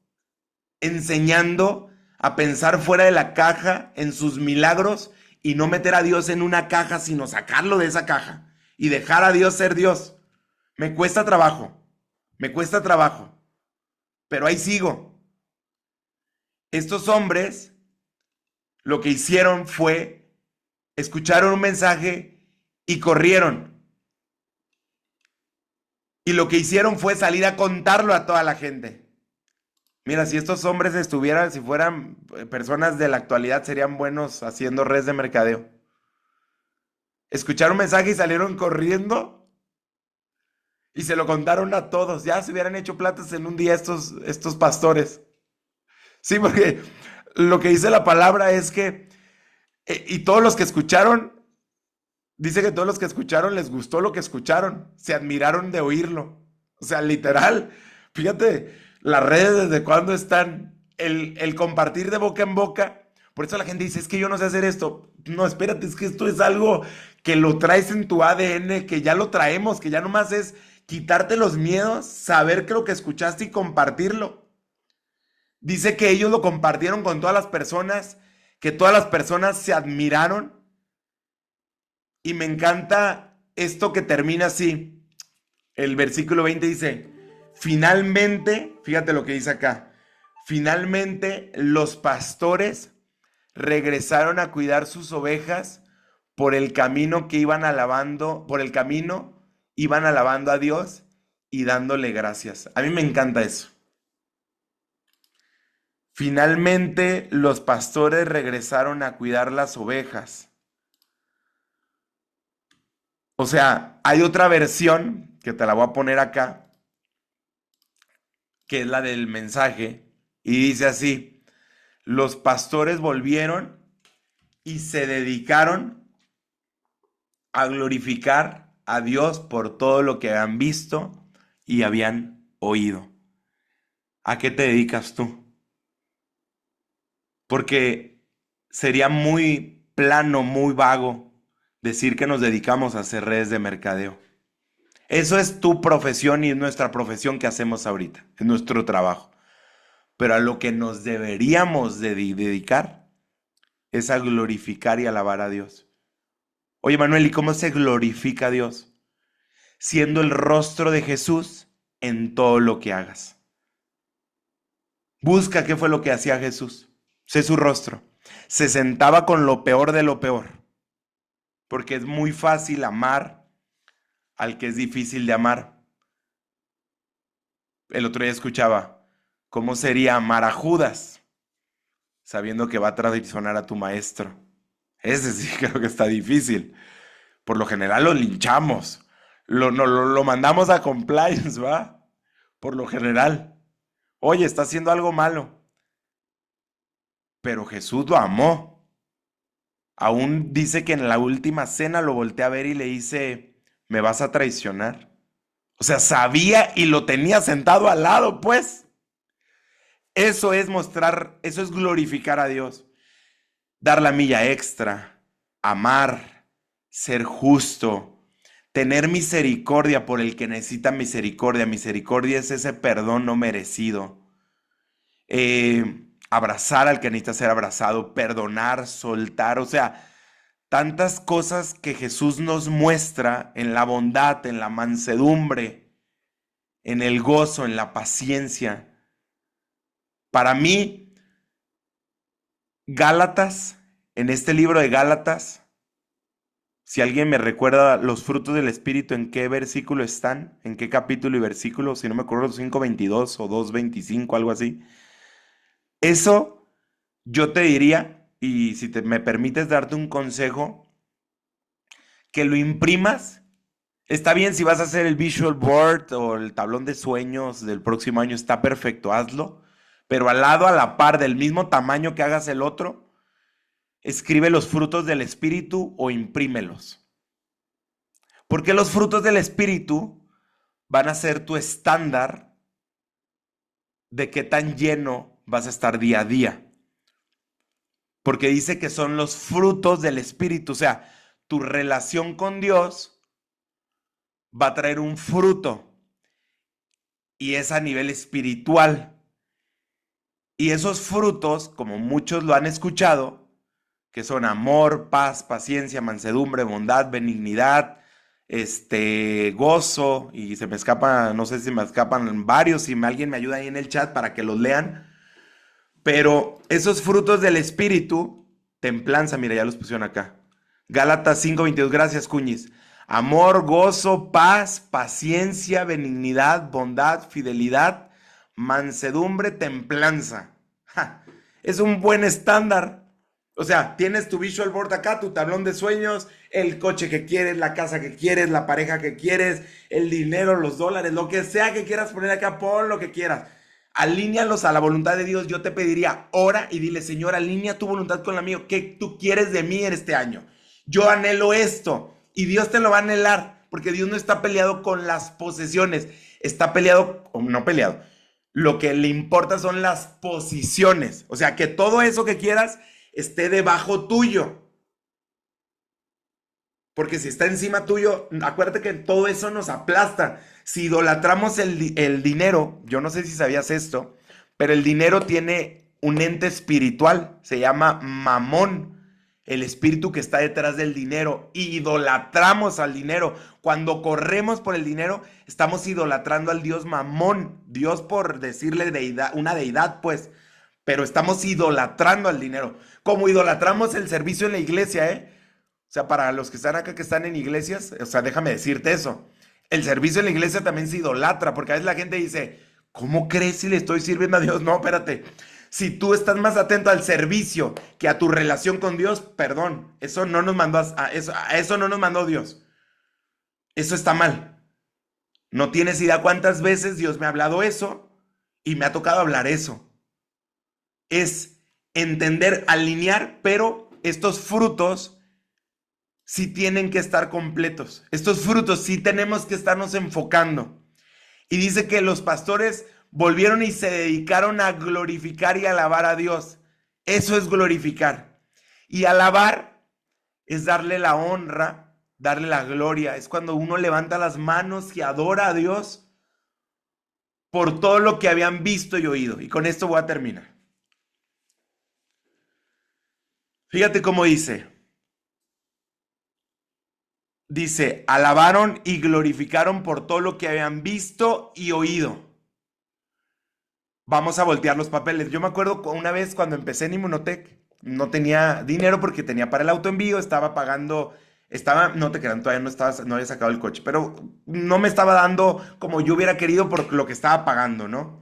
enseñando a pensar fuera de la caja en sus milagros y no meter a Dios en una caja, sino sacarlo de esa caja y dejar a Dios ser Dios. Me cuesta trabajo, pero ahí sigo. Estos hombres lo que hicieron fue, escucharon un mensaje y corrieron. Y lo que hicieron fue salir a contarlo a toda la gente. Mira, si estos hombres estuvieran, si fueran personas de la actualidad, serían buenos haciendo redes de mercadeo. Escucharon un mensaje y salieron corriendo y se lo contaron a todos. Ya se hubieran hecho platas en un día estos pastores. Sí, porque lo que dice la palabra es que, y todos los que escucharon, dice que todos los que escucharon les gustó lo que escucharon, se admiraron de oírlo. O sea, literal, fíjate, las redes desde cuándo están, el compartir de boca en boca. Por eso la gente dice, es que yo no sé hacer esto. No, espérate, es que esto es algo que lo traes en tu ADN, que ya lo traemos, que ya nomás es quitarte los miedos, saber que lo que escuchaste y compartirlo. Dice que ellos lo compartieron con todas las personas, que todas las personas se admiraron. Y me encanta esto que termina así. El versículo 20 dice, finalmente, fíjate lo que dice acá, finalmente los pastores regresaron a cuidar sus ovejas por el camino que iban alabando, por el camino iban alabando a Dios y dándole gracias. A mí me encanta eso. Finalmente los pastores regresaron a cuidar las ovejas. O sea, hay otra versión que te la voy a poner acá, que es la del mensaje, y dice así, los pastores volvieron y se dedicaron a glorificar a Dios por todo lo que habían visto y habían oído. ¿A qué te dedicas tú? Porque sería muy plano, muy vago decir que nos dedicamos a hacer redes de mercadeo. Eso es tu profesión y es nuestra profesión que hacemos ahorita, es nuestro trabajo. Pero a lo que nos deberíamos dedicar es a glorificar y alabar a Dios. Oye, Manuel, ¿y cómo se glorifica a Dios? Siendo el rostro de Jesús en todo lo que hagas. Busca qué fue lo que hacía Jesús. Sé su rostro. Se sentaba con lo peor de lo peor. Porque es muy fácil amar al que es difícil de amar. El otro día escuchaba, ¿cómo sería amar a Judas sabiendo que va a traicionar a tu maestro? Ese sí creo que está difícil. Por lo general lo linchamos. Lo mandamos a compliance, ¿va? Por lo general. Oye, está haciendo algo malo. Pero Jesús lo amó. Aún dice que en la última cena lo voltea a ver y le dice, ¿me vas a traicionar? O sea, sabía y lo tenía sentado al lado, pues. Eso es mostrar, eso es glorificar a Dios. Dar la milla extra, amar, ser justo, tener misericordia por el que necesita misericordia. Misericordia es ese perdón no merecido. Abrazar al que necesita ser abrazado, perdonar, soltar, o sea, tantas cosas que Jesús nos muestra en la bondad, en la mansedumbre, en el gozo, en la paciencia. Para mí, Gálatas, en este libro de Gálatas, si alguien me recuerda los frutos del Espíritu, ¿en qué versículo están? ¿En qué capítulo y versículo? Si no me acuerdo, 5:22 o 2:25, algo así. Eso yo te diría, y si me permites darte un consejo, que lo imprimas. Está bien si vas a hacer el visual board o el tablón de sueños del próximo año, está perfecto, hazlo. Pero al lado, a la par, del mismo tamaño que hagas el otro, escribe los frutos del Espíritu o imprímelos. Porque los frutos del Espíritu van a ser tu estándar de qué tan lleno vas a estar día a día. Porque dice que son los frutos del Espíritu. O sea, tu relación con Dios va a traer un fruto. Y es a nivel espiritual. Y esos frutos, como muchos lo han escuchado, que son amor, paz, paciencia, mansedumbre, bondad, benignidad, gozo, y se me escapa, no sé si me escapan varios, si alguien me ayuda ahí en el chat para que los lean, pero esos frutos del Espíritu, templanza, mira, ya los pusieron acá. Gálatas 5:22, gracias, Cuñiz. Amor, gozo, paz, paciencia, benignidad, bondad, fidelidad, mansedumbre, templanza. ¡Ja! Es un buen estándar. O sea, tienes tu visual board acá, tu tablón de sueños, el coche que quieres, la casa que quieres, la pareja que quieres, el dinero, los dólares, lo que sea que quieras poner acá, pon lo que quieras. Alíñalos a la voluntad de Dios. Yo te pediría, ora y dile, Señor, alinea tu voluntad con la mía. ¿Qué tú quieres de mí en este año? Yo anhelo esto y Dios te lo va a anhelar, porque Dios no está peleado con las posesiones, está peleado, o no peleado. Lo que le importa son las posiciones. O sea, que todo eso que quieras esté debajo tuyo. Porque si está encima tuyo, acuérdate que todo eso nos aplasta. Si idolatramos el dinero, yo no sé si sabías esto, pero el dinero tiene un ente espiritual, se llama Mamón, el espíritu que está detrás del dinero. Idolatramos al dinero. Cuando corremos por el dinero, estamos idolatrando al Dios Mamón. Dios por decirle deidad, una deidad, pues. Pero estamos idolatrando al dinero. Como idolatramos el servicio en la iglesia, ¿eh? O sea, para los que están acá, que están en iglesias, o sea, déjame decirte eso. El servicio en la iglesia también se idolatra, porque a veces la gente dice, ¿cómo crees si le estoy sirviendo a Dios? No, espérate. Si tú estás más atento al servicio que a tu relación con Dios, perdón, eso no nos mandó a eso no nos mandó Dios. Eso está mal. No tienes idea cuántas veces Dios me ha hablado eso y me ha tocado hablar eso. Es entender, alinear, pero estos frutos sí tienen que estar completos. Estos frutos sí tenemos que estarnos enfocando. Y dice que los pastores volvieron y se dedicaron a glorificar y alabar a Dios. Eso es glorificar. Y alabar es darle la honra, darle la gloria. Es cuando uno levanta las manos y adora a Dios por todo lo que habían visto y oído. Y con esto voy a terminar. Fíjate cómo dice. Dice, alabaron y glorificaron por todo lo que habían visto y oído. Vamos a voltear los papeles. Yo me acuerdo una vez cuando empecé en Inmunotech, no tenía dinero porque tenía para el autoenvío, estaba pagando, no te crean, todavía no había sacado el coche, pero no me estaba dando como yo hubiera querido por lo que estaba pagando, ¿no?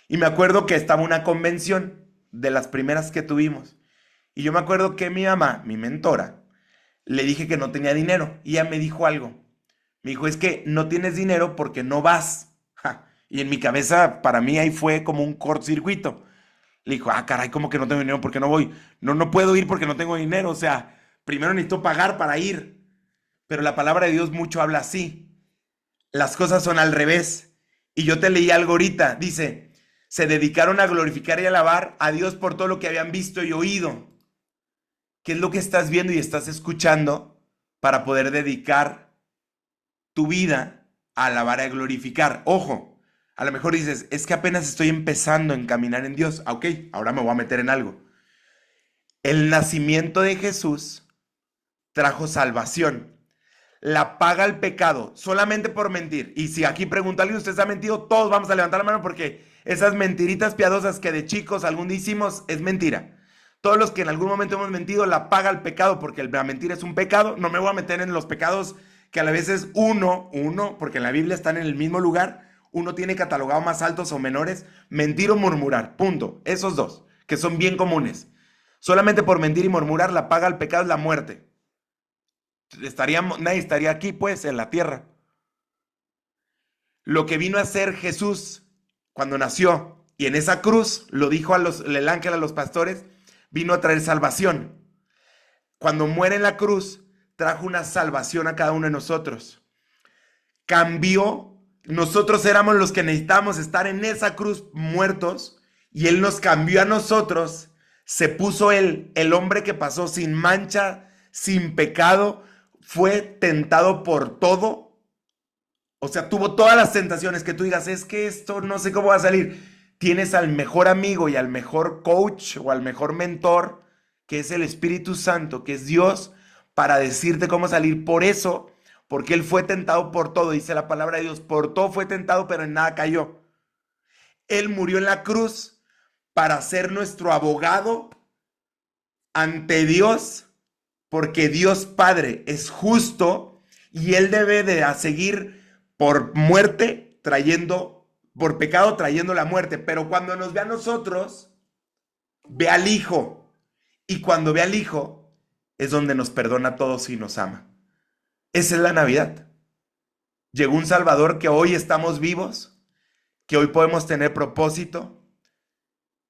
Y me acuerdo que estaba una convención de las primeras que tuvimos. Y yo me acuerdo que mi mamá, mi mentora, le dije que no tenía dinero y ella me dijo algo. Me dijo, es que no tienes dinero porque no vas. Ja. Y en mi cabeza, para mí, ahí fue como un cortocircuito. Le dijo, caray, ¿cómo que no tengo dinero? ¿Por qué no voy? No, no puedo ir porque no tengo dinero. O sea, primero necesito pagar para ir. Pero la palabra de Dios mucho habla así. Las cosas son al revés. Y yo te leí algo ahorita. Dice, se dedicaron a glorificar y alabar a Dios por todo lo que habían visto y oído. ¿Qué es lo que estás viendo y estás escuchando para poder dedicar tu vida a alabar y a glorificar. Ojo, a lo mejor dices, es que apenas estoy empezando en caminar en Dios. Ah, ok, ahora me voy a meter en algo. El nacimiento de Jesús trajo salvación. La paga al pecado solamente por mentir. Y si aquí pregunta alguien, ¿usted ha mentido? Todos vamos a levantar la mano porque esas mentiritas piadosas que de chicos algún día hicimos es mentira. Todos los que en algún momento hemos mentido, la paga al pecado porque la mentira es un pecado. No me voy a meter en los pecados que a la vez es uno, porque en la Biblia están en el mismo lugar. Uno tiene catalogado más altos o menores. Mentir o murmurar, punto. Esos dos, que son bien comunes. Solamente por mentir y murmurar, la paga al pecado es la muerte. Nadie estaría aquí, pues, en la tierra. Lo que vino a hacer Jesús cuando nació, y en esa cruz, lo dijo el ángel a los pastores, vino a traer salvación. Cuando muere en la cruz, trajo una salvación a cada uno de nosotros. Cambió, nosotros éramos los que necesitábamos estar en esa cruz muertos, y Él nos cambió a nosotros, se puso Él, el hombre que pasó sin mancha, sin pecado, fue tentado por todo. O sea, tuvo todas las tentaciones que tú digas, es que esto no sé cómo va a salir. Tienes al mejor amigo y al mejor coach o al mejor mentor, que es el Espíritu Santo, que es Dios, para decirte cómo salir. Por eso, porque Él fue tentado por todo, dice la palabra de Dios, por todo fue tentado, pero en nada cayó. Él murió en la cruz para ser nuestro abogado ante Dios, porque Dios Padre es justo y Él debe de seguir por muerte por pecado trayendo la muerte. Pero cuando nos ve a nosotros, ve al Hijo. Y cuando ve al Hijo, es donde nos perdona a todos y nos ama. Esa es la Navidad. Llegó un Salvador que hoy estamos vivos, que hoy podemos tener propósito,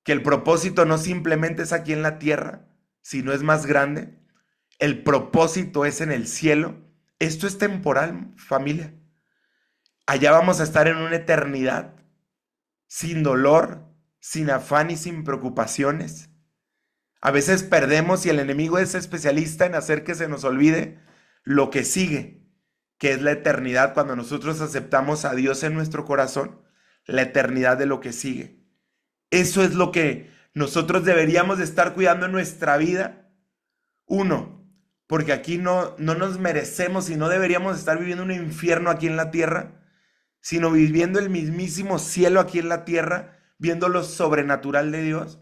que el propósito no simplemente es aquí en la tierra, sino es más grande. El propósito es en el cielo. Esto es temporal, familia. Allá vamos a estar en una eternidad, sin dolor, sin afán y sin preocupaciones. A veces perdemos y el enemigo es especialista en hacer que se nos olvide lo que sigue, que es la eternidad cuando nosotros aceptamos a Dios en nuestro corazón, la eternidad de lo que sigue. Eso es lo que nosotros deberíamos de estar cuidando en nuestra vida. Uno, porque aquí no nos merecemos y no deberíamos estar viviendo un infierno aquí en la tierra, sino viviendo el mismísimo cielo aquí en la tierra, viendo lo sobrenatural de Dios.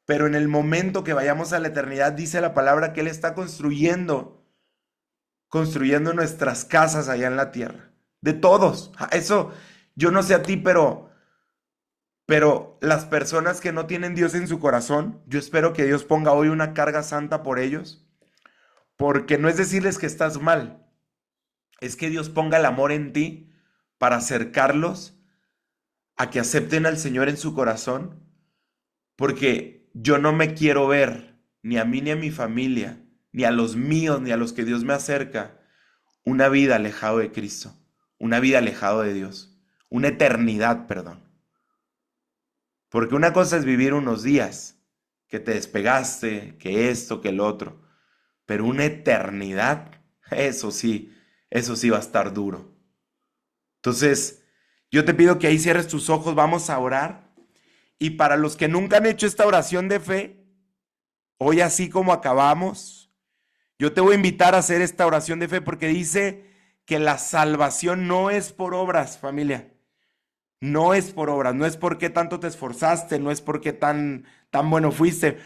Pero en el momento que vayamos a la eternidad, dice la palabra que Él está construyendo nuestras casas allá en la tierra. De todos. Eso, yo no sé a ti, pero las personas que no tienen Dios en su corazón, yo espero que Dios ponga hoy una carga santa por ellos, porque no es decirles que estás mal, es que Dios ponga el amor en ti para acercarlos a que acepten al Señor en su corazón, porque yo no me quiero ver, ni a mí ni a mi familia, ni a los míos, ni a los que Dios me acerca, una vida alejado de Cristo, una vida alejado de Dios, una eternidad, perdón. Porque una cosa es vivir unos días, que te despegaste, que esto, que el otro, pero una eternidad, eso sí va a estar duro. Entonces, yo te pido que ahí cierres tus ojos, vamos a orar. Y para los que nunca han hecho esta oración de fe, hoy así como acabamos, yo te voy a invitar a hacer esta oración de fe porque dice que la salvación no es por obras, familia. No es por obras, no es porque tanto te esforzaste, no es porque tan bueno fuiste.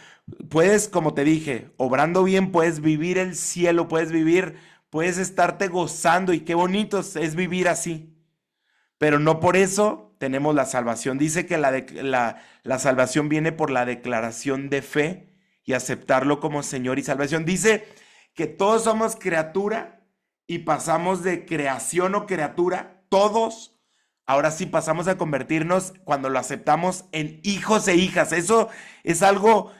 Puedes, como te dije, obrando bien, puedes vivir el cielo, puedes estarte gozando y qué bonito es vivir así. Pero no por eso tenemos la salvación. Dice que la salvación viene por la declaración de fe y aceptarlo como Señor y salvación. Dice que todos somos criatura y pasamos de creación o criatura, todos. Ahora sí pasamos a convertirnos cuando lo aceptamos en hijos e hijas. Eso es algo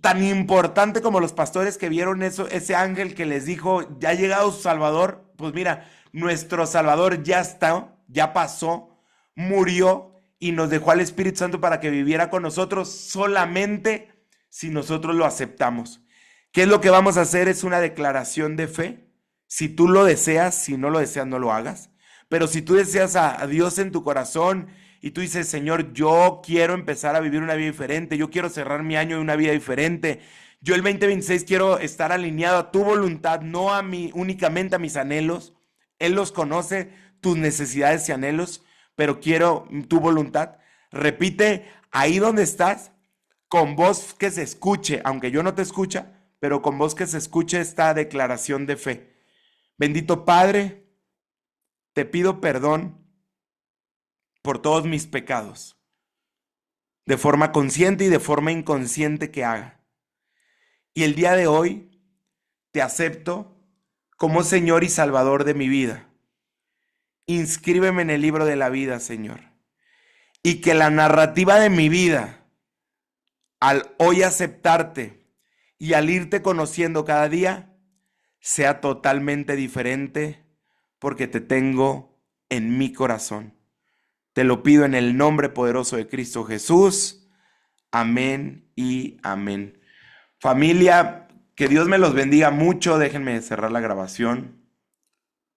tan importante como los pastores que vieron eso, ese ángel que les dijo, ya ha llegado su Salvador. Pues mira, nuestro Salvador ya está, ya pasó, murió y nos dejó al Espíritu Santo para que viviera con nosotros solamente si nosotros lo aceptamos. ¿Qué es lo que vamos a hacer? Es una declaración de fe. Si tú lo deseas, si no lo deseas, no lo hagas. Pero si tú deseas a Dios en tu corazón y tú dices, Señor, yo quiero empezar a vivir una vida diferente, yo quiero cerrar mi año de una vida diferente, yo el 2026 quiero estar alineado a tu voluntad, no a mí, únicamente a mis anhelos. Él los conoce, tus necesidades y anhelos, pero quiero tu voluntad. Repite ahí donde estás, con voz que se escuche, aunque yo no te escucha, pero con voz que se escuche esta declaración de fe. Bendito Padre, te pido perdón por todos mis pecados, de forma consciente y de forma inconsciente que haga. Y el día de hoy te acepto como Señor y Salvador de mi vida. Inscríbeme en el libro de la vida, Señor. Y que la narrativa de mi vida, al hoy aceptarte y al irte conociendo cada día, sea totalmente diferente porque te tengo en mi corazón. Te lo pido en el nombre poderoso de Cristo Jesús. Amén y amén. Familia, que Dios me los bendiga mucho. Déjenme cerrar la grabación.